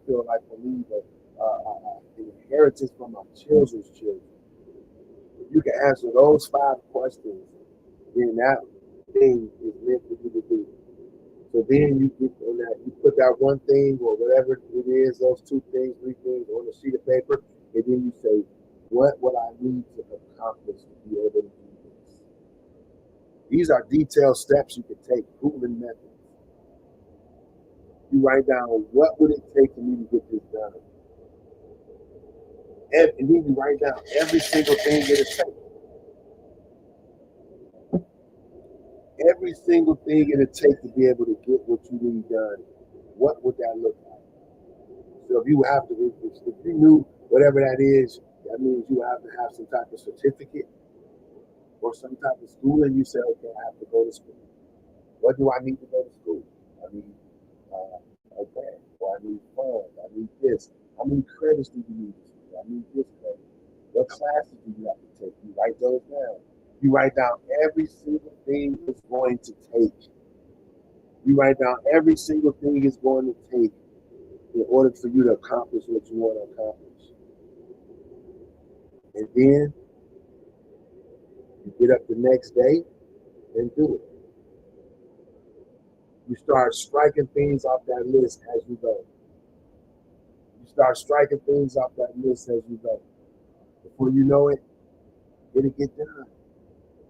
feel like will leave an inheritance for my children's children. If you can answer those 5 questions, then that thing is meant for you to do. So then you put that one thing or whatever it is, those 2 things, 3 things on a sheet of paper, and then you say, what would I need to accomplish to be able to do this? These are detailed steps you can take, proven methods. You write down what would it take for me to get this done. And then you write down every single thing it'll take. Every single thing it'll take to be able to get what you need done. What would that look like? So if you have to, if you knew whatever that is, that means you have to have some type of certificate or some type of schooling. You say, okay, I have to go to school. What do I need to go to school? I need a grant, or I need funds. I need this. How many credits do you need? I need this credit. What classes do you have to take? You write those down. You write down every single thing it's going to take. You write down every single thing it's going to take in order for you to accomplish what you want to accomplish. And then you get up the next day and do it. You start striking things off that list as you go. You start striking things off that list as you go. Before you know it, it'll get done.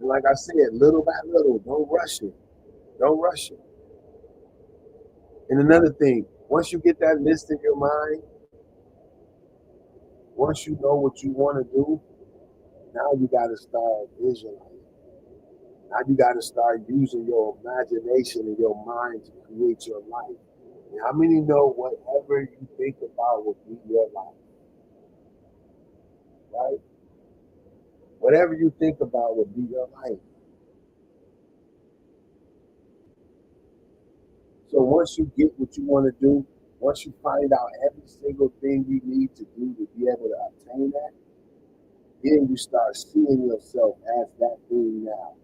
And like I said, little by little, don't rush it. Don't rush it. And another thing, once you get that list in your mind, once you know what you want to do, now you got to start visualizing. Now you got to start using your imagination and your mind to create your life. And how many know whatever you think about will be your life? Right? Whatever you think about will be your life. So once you get what you want to do, once you find out every single thing you need to do to be able to obtain that, then you start seeing yourself as that thing now.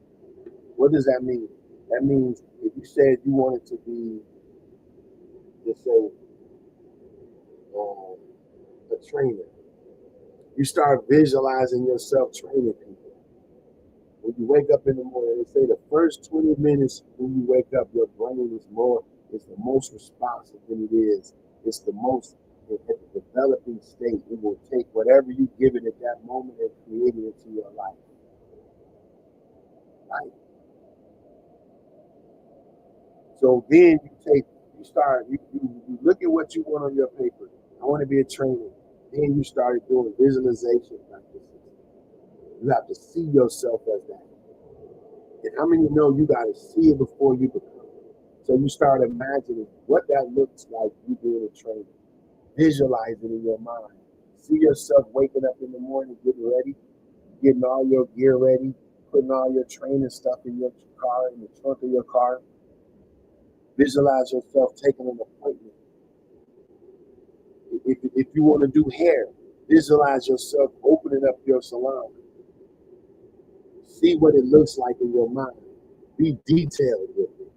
What does that mean? That means if you said you wanted to be, let's say, a trainer, you start visualizing yourself training people. When you wake up in the morning, they say the first 20 minutes when you wake up, your brain is the most responsive than it is. It's the most at the developing state. It will take whatever you give it at that moment and create it into your life. Right? So then you look at what you want on your paper. I want to be a trainer. Then you started doing visualization practices. You have to see yourself as that. And how many know you got to see it before you become it? So you start imagining what that looks like you being a trainer. Visualize it in your mind. See yourself waking up in the morning, getting ready, getting all your gear ready, putting all your training stuff in your car, in the trunk of your car. Visualize yourself taking an appointment. If you want to do hair, visualize yourself opening up your salon. See what it looks like in your mind. Be detailed with it.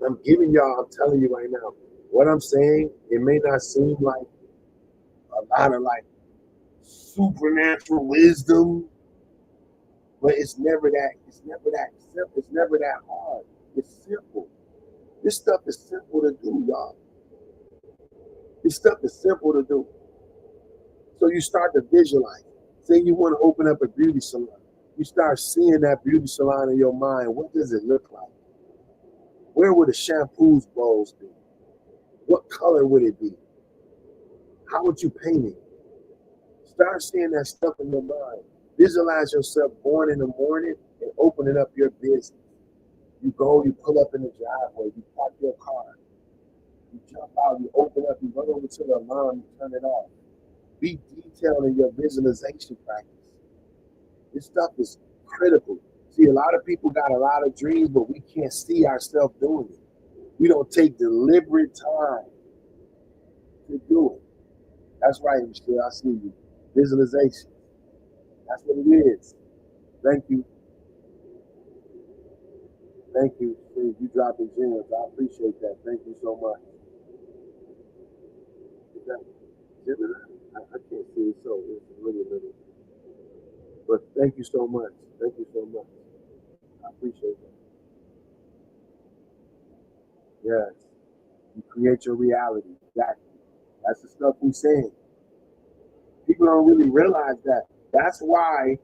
I'm giving y'all, I'm telling you right now, what I'm saying, it may not seem like a lot of like supernatural wisdom, but it's never that simple. It's never that hard. It's simple. This stuff is simple to do, y'all. This stuff is simple to do. So you start to visualize. Say you want to open up a beauty salon. You start seeing that beauty salon in your mind. What does it look like? Where would the shampoos bowls be? What color would it be? How would you paint it? Start seeing that stuff in your mind. Visualize yourself born in the morning and opening up your business. You go, you pull up in the driveway, you park your car, you jump out, you open up, you run over to the alarm, you turn it off. Be detailed in your visualization practice. This stuff is critical. See, a lot of people got a lot of dreams, but we can't see ourselves doing it. We don't take deliberate time to do it. That's right, Michelle. I see you. Visualization. That's what it is. Thank you. Thank you. You dropping gems. I appreciate that. Thank you so much. I can't see it, so it's really little. But thank you so much. Thank you so much. I appreciate that. Yes. You create your reality. Exactly. That's the stuff we're saying. People don't really realize that. That's why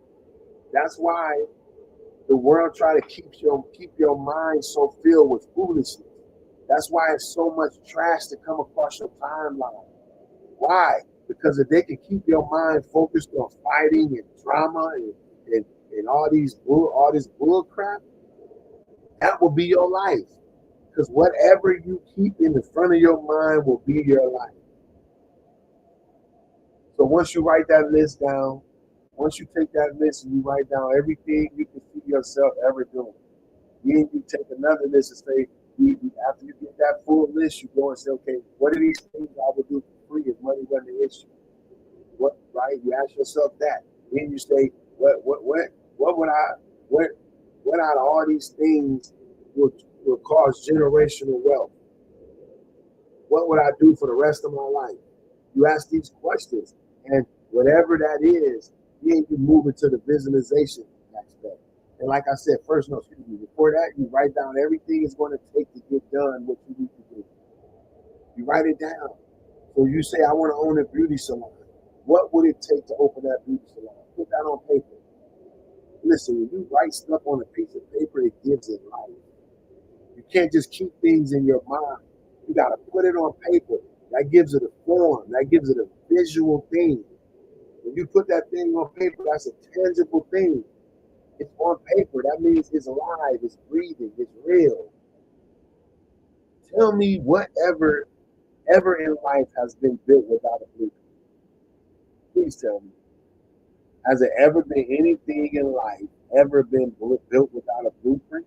the world try to keep your mind so filled with foolishness. That's why it's so much trash to come across your timeline. Why? Because if they can keep your mind focused on fighting and drama and all this bull crap, that will be your life. Because whatever you keep in the front of your mind will be your life. So once you write that list down, once you take that list and you write down everything you can see yourself ever doing, then you take another list and say, after you get that full list, you go and say, okay, what are these things I would do for free if money wasn't an issue? What, right? You ask yourself that. Then you say, what out of all these things will cause generational wealth? What would I do for the rest of my life? You ask these questions, and whatever that is, then you move into the visualization aspect. And like I said, before that, you write down everything it's going to take to get done what you need to do. You write it down. So you say, I want to own a beauty salon. What would it take to open that beauty salon? Put that on paper. Listen, when you write stuff on a piece of paper, it gives it life. You can't just keep things in your mind. You got to put it on paper. That gives it a form. That gives it a visual thing. When you put that thing on paper, that's a tangible thing. It's on paper. That means it's alive, it's breathing, it's real. Tell me whatever ever in life has been built without a blueprint. Please tell me. Has there ever been anything in life ever been built without a blueprint?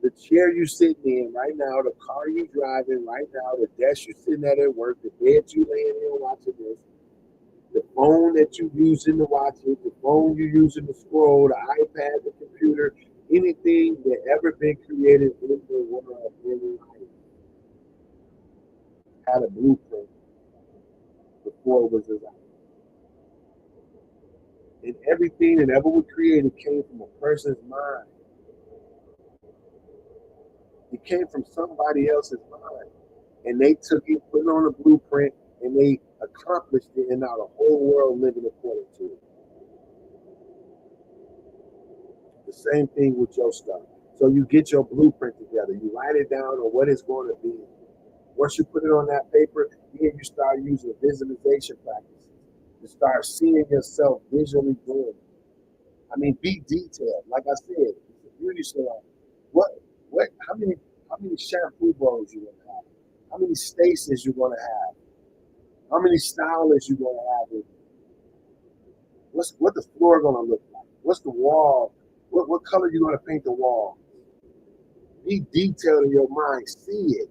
The chair you sitting in right now, the car you driving right now, the desk you sitting at work, the bed you laying in watching this, the phone that you using to watch it, the phone you using to scroll, the iPad, the computer, anything that ever been created in the world in life had a blueprint before it was designed. And everything that ever was created came from a person's mind. It came from somebody else's mind. And they took it, put it on a blueprint, and they accomplished it, and now the whole world living according to it. The same thing with your stuff. So you get your blueprint together. You write it down on what it's going to be. Once you put it on that paper, then you start using visualization practices. You start seeing yourself visually doing it. I mean, be detailed. Like I said, it's a beauty salon. How many shampoo bowls you gonna have? How many stations you gonna have? How many stylists you gonna have with you? What the floor gonna look like? What's the wall? What color you gonna paint the wall? Be detailed in your mind. See it.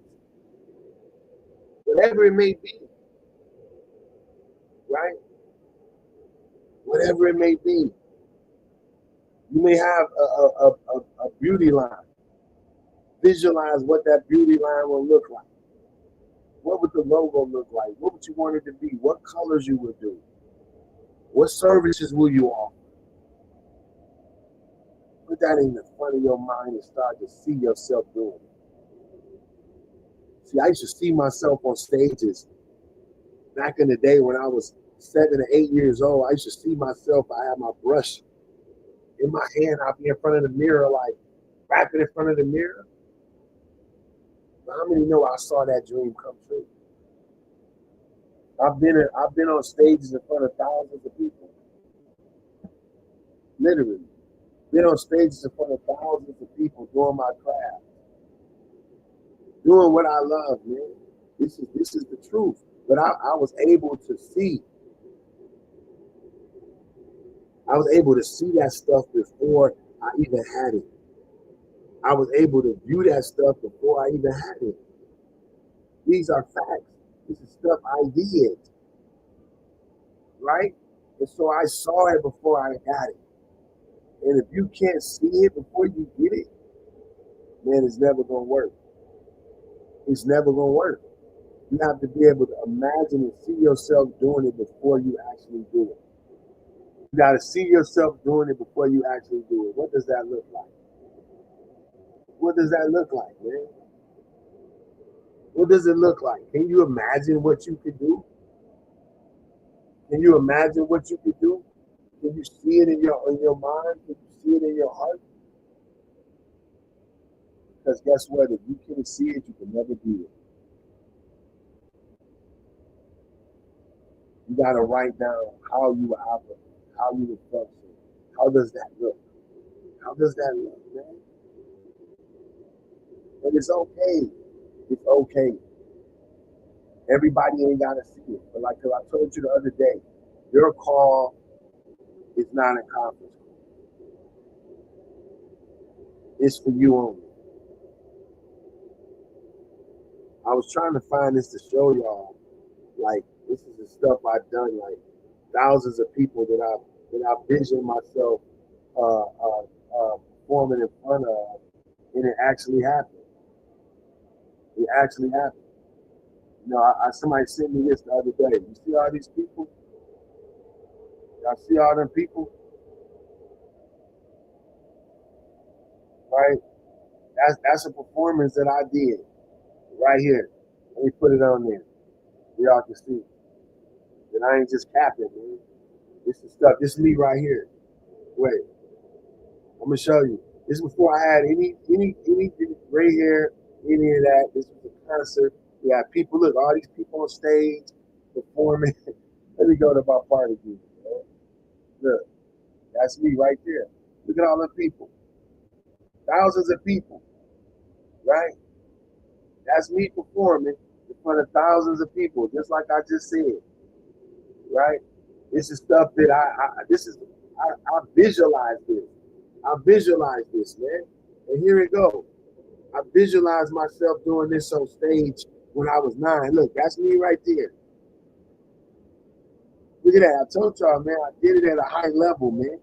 Whatever it may be, right? Whatever it may be. You may have a beauty line. Visualize what that beauty line will look like. What would the logo look like? What would you want it to be? What colors you would do? What services will you offer? Put that in the front of your mind and start to see yourself doing it. See, I used to see myself on stages back in the day when I was 7 or 8 years old. I used to see myself. I had my brush in my hand. I'd be in front of the mirror, like rapping in front of the mirror. But how many know I saw that dream come true? I've been on stages in front of thousands of people. Literally. Been on stages in front of thousands of people doing my craft. Doing what I love, man. This is the truth. But I was able to see. I was able to see that stuff before I even had it. I was able to view that stuff before I even had it. These are facts. This is stuff I did. Right? And so I saw it before I got it. And if you can't see it before you get it, man, it's never going to work. It's never going to work. You have to be able to imagine and see yourself doing it before you actually do it. You got to see yourself doing it before you actually do it. What does that look like? What does that look like, man? What does it look like? Can you imagine what you could do? Can you imagine what you could do? Can you see it in your mind? Can you see it in your heart? Because guess what? If you can't see it, you can never do it. You got to write down how you operate, how you would function. How does that look? How does that look, man? And it's okay. It's okay. Everybody ain't got to see it. But like I told you the other day, your call is not a conference call. It's for you only. I was trying to find this to show y'all. Like, this is the stuff I've done. Like, thousands of people that I vision myself performing in front of, and it actually happened. It actually happened. You know, somebody sent me this the other day. You see all these people? Y'all see all them people? Right? That's a performance that I did right here. Let me put it on there. Y'all can see. And I ain't just capping, man. This is stuff. This is me right here. Wait, I'm gonna show you. This is before I had any gray hair, any of that. This was a concert. We had people. Look, all these people on stage performing. Let me go to my party group. Look, that's me right there. Look at all the people. Thousands of people, right? That's me performing in front of thousands of people, just like I just said, right? This is stuff that I visualize this. I visualize this, man. And here it goes. I visualized myself doing this on stage when I was 9. Look, that's me right there. Look at that. I told y'all, man, I did it at a high level, man.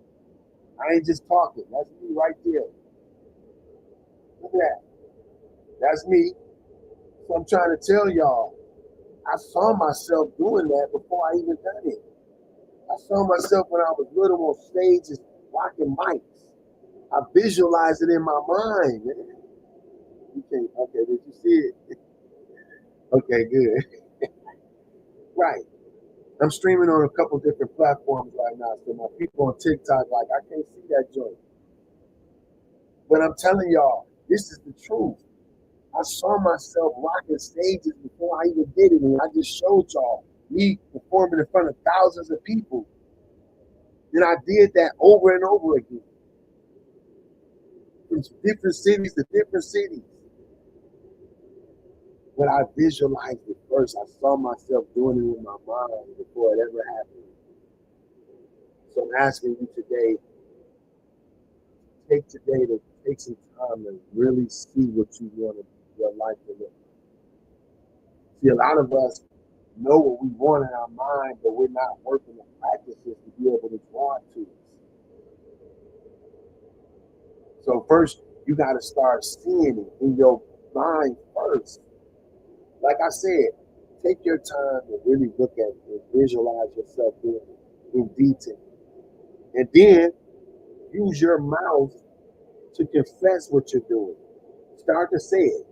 I ain't just talking. That's me right there. Look at that. That's me. So I'm trying to tell y'all, I saw myself doing that before I even done it. I saw myself when I was little on stages rocking mics. I visualized it in my mind, man. You can't, okay, did you see it? Okay, good. Right. I'm streaming on a couple different platforms right now. So my people on TikTok, like, I can't see that joint. But I'm telling y'all, this is the truth. I saw myself rocking stages before I even did it. And I just showed y'all me performing in front of thousands of people. And I did that over and over again. From different cities to different cities. But I visualized it first. I saw myself doing it in my mind before it ever happened. So I'm asking you today, take today to take some time and really see what you want your life to look like. See, a lot of us know what we want in our mind, but we're not working the practices to be able to draw it to us. So first, you got to start seeing it in your mind first. Like I said, take your time and really look at it and visualize yourself doing it in detail. And then use your mouth to confess what you're doing. Start to say it.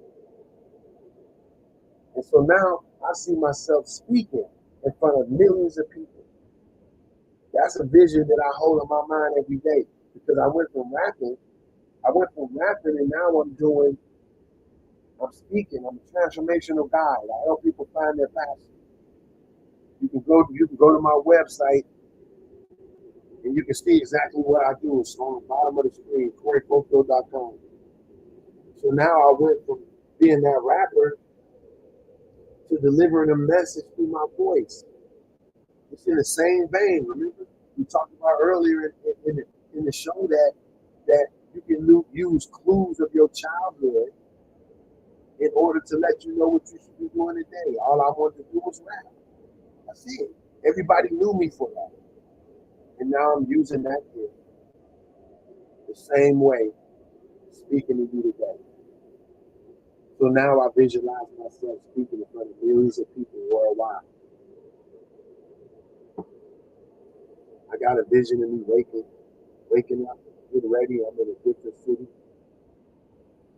And so now I see myself speaking in front of millions of people. That's a vision that I hold in my mind every day, because I went from rapping and now I'm speaking. I'm a transformational guide. I help people find their passion. You can go to my website and you can see exactly what I do. It's on the bottom of the screen, CoreyFofield.com. So now I went from being that rapper to delivering a message through my voice. It's in the same vein. Remember, we talked about earlier in the show that you can use clues of your childhood in order to let you know what you should be doing today. All I wanted to do was rap. That's it. Everybody knew me for that. And now I'm using that gift the same way, speaking to you today. So now I visualize myself speaking in front of millions of people worldwide. I got a vision of me waking up, getting ready. I'm in a different city.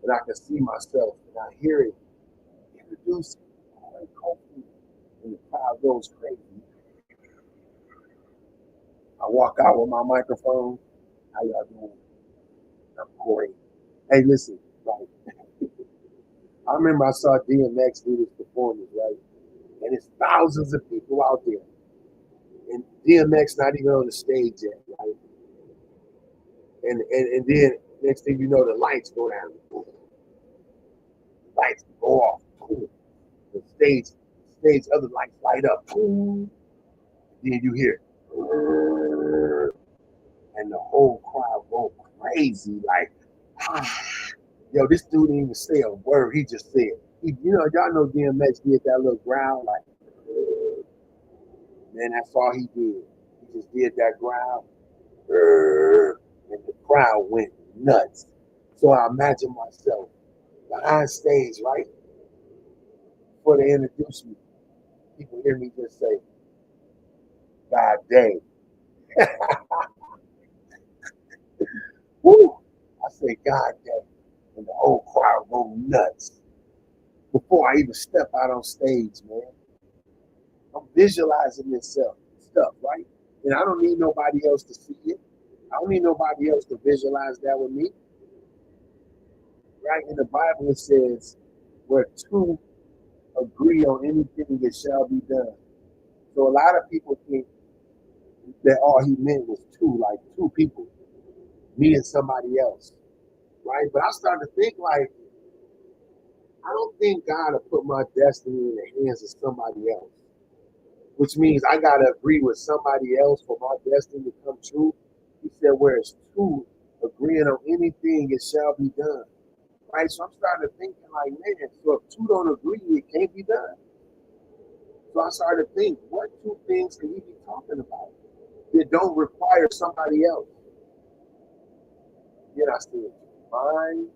And I can see myself and I hear it introducing and the crowd goes crazy. I walk out with my microphone. How y'all doing? I'm Corey. Hey, listen, like, I remember I saw DMX do this performance, right? And it's thousands of people out there. And DMX not even on the stage yet, right? And then next thing you know, the lights go down. Lights go off. The stage, other lights light up. Then you hear, and the whole crowd go crazy, like, yo, this dude didn't even say a word. He just said, y'all know DMX did that little growl, like, man, that's all he did. He just did that growl, and the crowd went nuts. So I imagine myself behind stage, right? Before they introduce me, people hear me just say, God dang. Woo! I say, God dang. And the whole crowd go nuts. Before I even step out on stage, man. I'm visualizing this stuff, right? And I don't need nobody else to see it. I don't need nobody else to visualize that with me. Right? In the Bible, it says, where two agree on anything, it shall be done. So a lot of people think that all he meant was like two people, me and somebody else. Right? But I started to think, like, I don't think God will put my destiny in the hands of somebody else. Which means I got to agree with somebody else for my destiny to come true. He said, where it's two agreeing on anything, it shall be done. Right? So I'm starting to think, like, man, so if two don't agree, it can't be done. So I started to think, what two things can he be talking about that don't require somebody else? Then I said, mind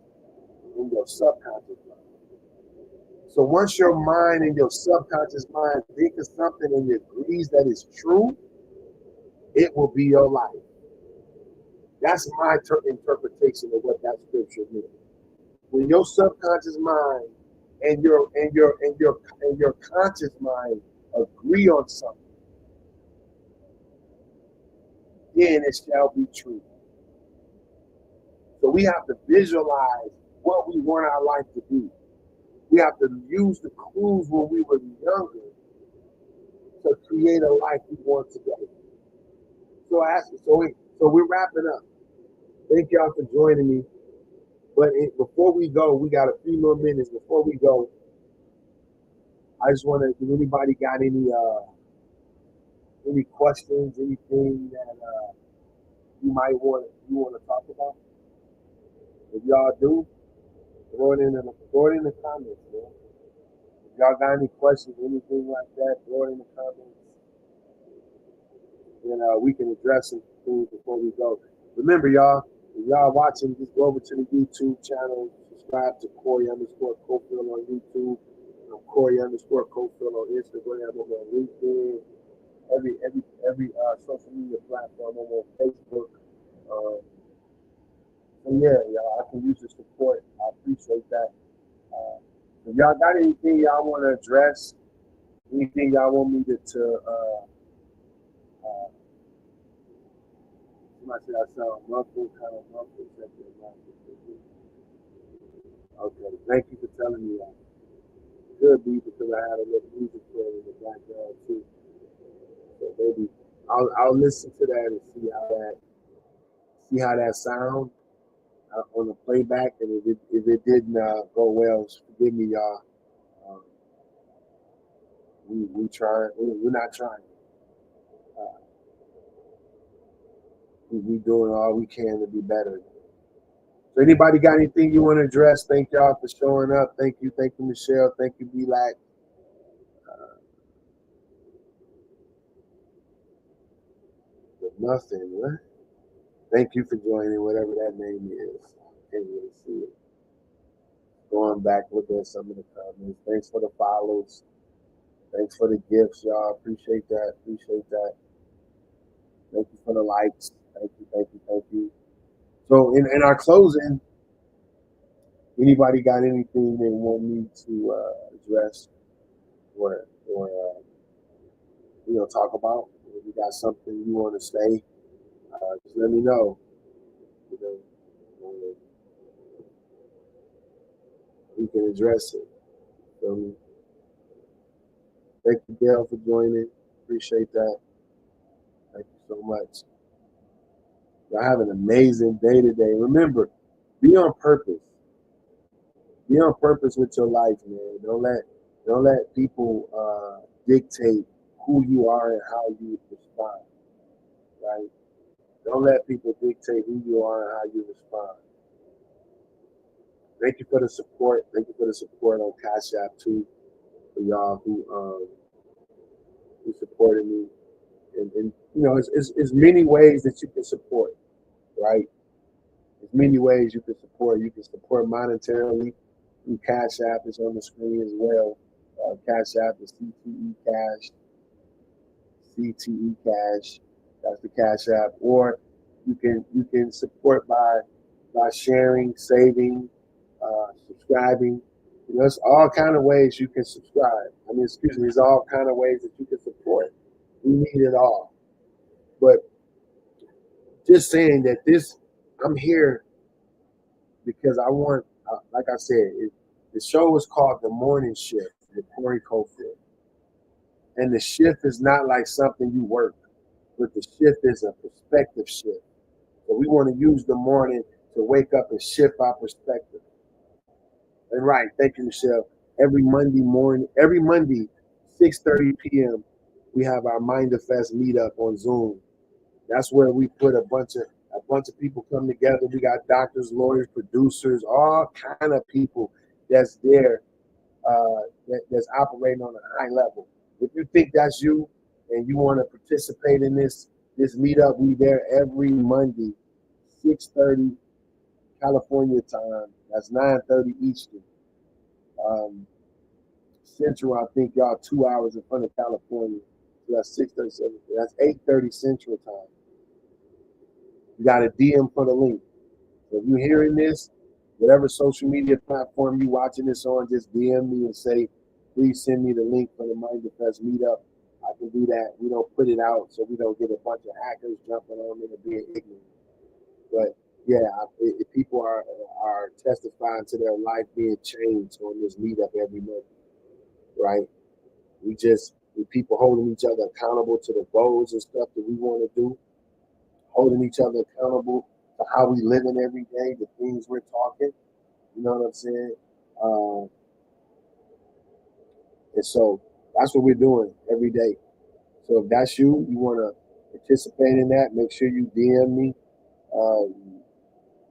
and your subconscious mind. So once your mind and your subconscious mind think of something and it agrees that it's true, it will be your life. That's my interpretation of what that scripture means. When your subconscious mind and your conscious mind agree on something, then it shall be true. So we have to visualize what we want our life to be. We have to use the clues when we were younger to create a life we want today. So we're wrapping up. Thank y'all for joining me. But before we go, we got a few more minutes. Before we go, I just want to, if anybody got any questions, anything that you want to talk about? If y'all do, throw it in the comments, man. If y'all got any questions, anything like that, throw it in the comments. And we can address some things before we go. Remember, y'all, if y'all watching, just go over to the YouTube channel, subscribe to Corey_Cofield on YouTube, Corey_Cofield on Instagram, I'm on LinkedIn, every social media platform, I'm on Facebook. So yeah, y'all, I can use the support. I appreciate that. If y'all got anything y'all want to address, anything y'all want me to somebody said I sound muffled, kind of muffled. Okay, thank you for telling me that. Could be because I had a little music playing in the background too. So maybe I'll listen to that and see how that sound on the playback. And if it didn't go well, forgive me, y'all. We trying. We're not trying. We doing all we can to be better. So anybody got anything you want to address? Thank y'all for showing up. Thank you, Michelle. Thank you, B-Lac. Nothing, what? Thank you for joining, whatever that name is. Can't really see it. Going back, looking at some of the comments. Thanks for the follows. Thanks for the gifts, y'all. Appreciate that. Thank you for the likes. Thank you. So in our closing, anybody got anything they want me to address or talk about? If you got something you want to say, just let me know. We can address it. Thank you, Gail, for joining. Appreciate that. Thank you so much. Y'all have an amazing day today. Remember, be on purpose. Be on purpose with your life, man. Don't let people dictate who you are and how you respond. Right? Don't let people dictate who you are and how you respond. Thank you for the support. Thank you for the support on Cash App too, for y'all who supported me. And it's many ways that you can support, right? There's many ways you can support. You can support monetarily through Cash App. It's on the screen as well. Cash App is CTE Cash. CTE Cash. That's the Cash App. Or you can support by sharing, saving, subscribing. There's all kind of ways you can subscribe. There's all kind of ways that you can support. We need it all. But just saying that I'm here because I want, like I said, the show is called The Morning Shift with Corey Cofield. And the shift is not like something you work, but the shift is a perspective shift. So we want to use the morning to wake up and shift our perspective. And right, thank you, Michelle. Every Monday, 6:30 p.m., we have our Minderfest meetup on Zoom. That's where we put a bunch of people come together. We got doctors, lawyers, producers, all kind of people that's there, that's operating on a high level. If you think that's you and you want to participate in this meetup, we there every Monday, 6:30 California time. That's 9:30 Eastern. Central, I think y'all 2 hours in front of California. So that's 6:37. That's 8:30 Central time. You got a DM for the link. So if you're hearing this, whatever social media platform you watching this on, just DM me and say, please send me the link for the Minderfest meetup. I can do that. We don't put it out so we don't get a bunch of hackers jumping on it and being ignorant. But yeah, if people are testifying to their life being changed on this meetup every month, right? We people holding each other accountable to the goals and stuff that we want to do, holding each other accountable to how we living every day, the things we're talking. You know what I'm saying? And so that's what we're doing every day. So if that's you want to participate in that, make sure you DM me.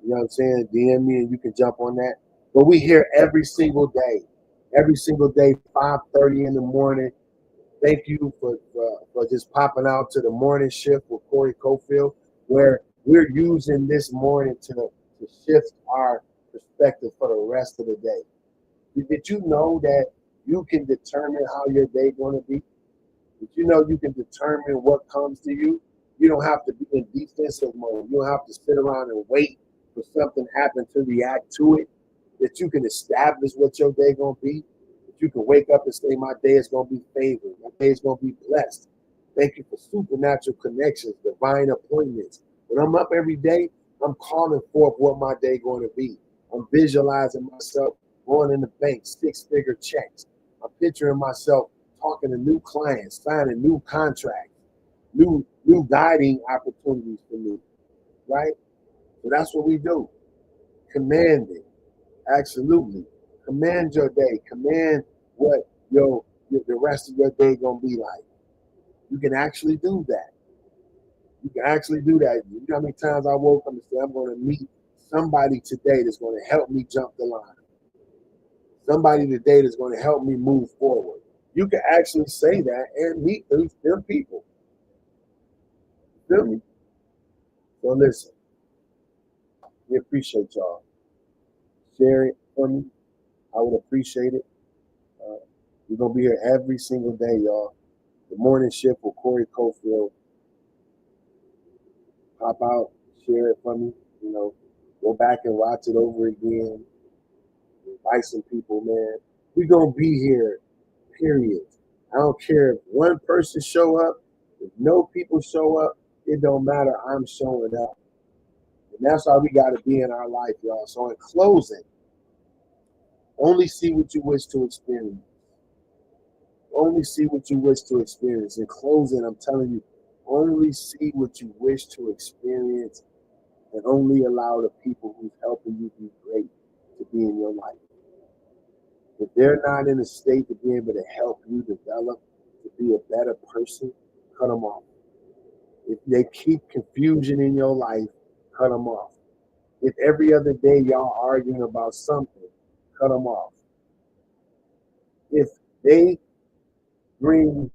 You know what I'm saying? DM me and you can jump on that. But we here every single day, 5:30 in the morning. Thank you for just popping out to the morning shift with Corey Cofield, where we're using this morning to shift our perspective for the rest of the day. Did you know that you can determine how your day going to be? Did you know you can determine what comes to you? You don't have to be in defensive mode. You don't have to sit around and wait for something to happen to react to it. That you can establish what your day gonna be. That you can wake up and say, "My day is gonna be favored. My day is gonna be blessed." Thank you for supernatural connections, divine appointments. When I'm up every day, I'm calling forth what my day going to be. I'm visualizing myself going in the bank, six-figure checks. I'm picturing myself talking to new clients, signing new contracts, new guiding opportunities for me, right? So that's what we do. Command it. Absolutely. Command your day. Command what the rest of your day gonna be like. You can actually do that. You can actually do that. You know how many times I woke up and said, I'm gonna meet somebody today that's gonna help me jump the line. Somebody today that's gonna help me move forward. You can actually say that and meet them people. Feel me? So listen, we appreciate y'all. Share it for me. I would appreciate it. Uh, we're gonna be here every single day, y'all. The morning shift with Corey Cofield. Pop out, share it for me. You know, go back and watch it over again. Invite some people, man. We're gonna be here, period. I don't care if one person show up, if no people show up, it don't matter. I'm showing up. And that's how we gotta be in our life, y'all. So in closing, only see what you wish to experience. Only see what you wish to experience. In closing, I'm telling you, only see what you wish to experience and only allow the people who's helping you be great to be in your life. If they're not in a state to be able to help you develop to be a better person, cut them off. If they keep confusion in your life, cut them off. If every other day y'all arguing about something, cut them off. If they bring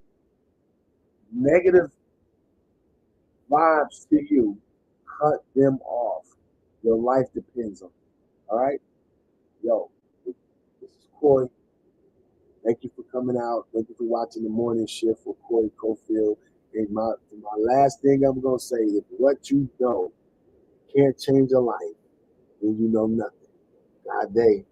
negative vibes to you, cut them off. Your life depends on it. All right? Yo, this is Corey. Thank you for coming out. Thank you for watching the morning shift with Corey Cofield. And my last thing I'm going to say is what you know can't change your life, then you know nothing. God day.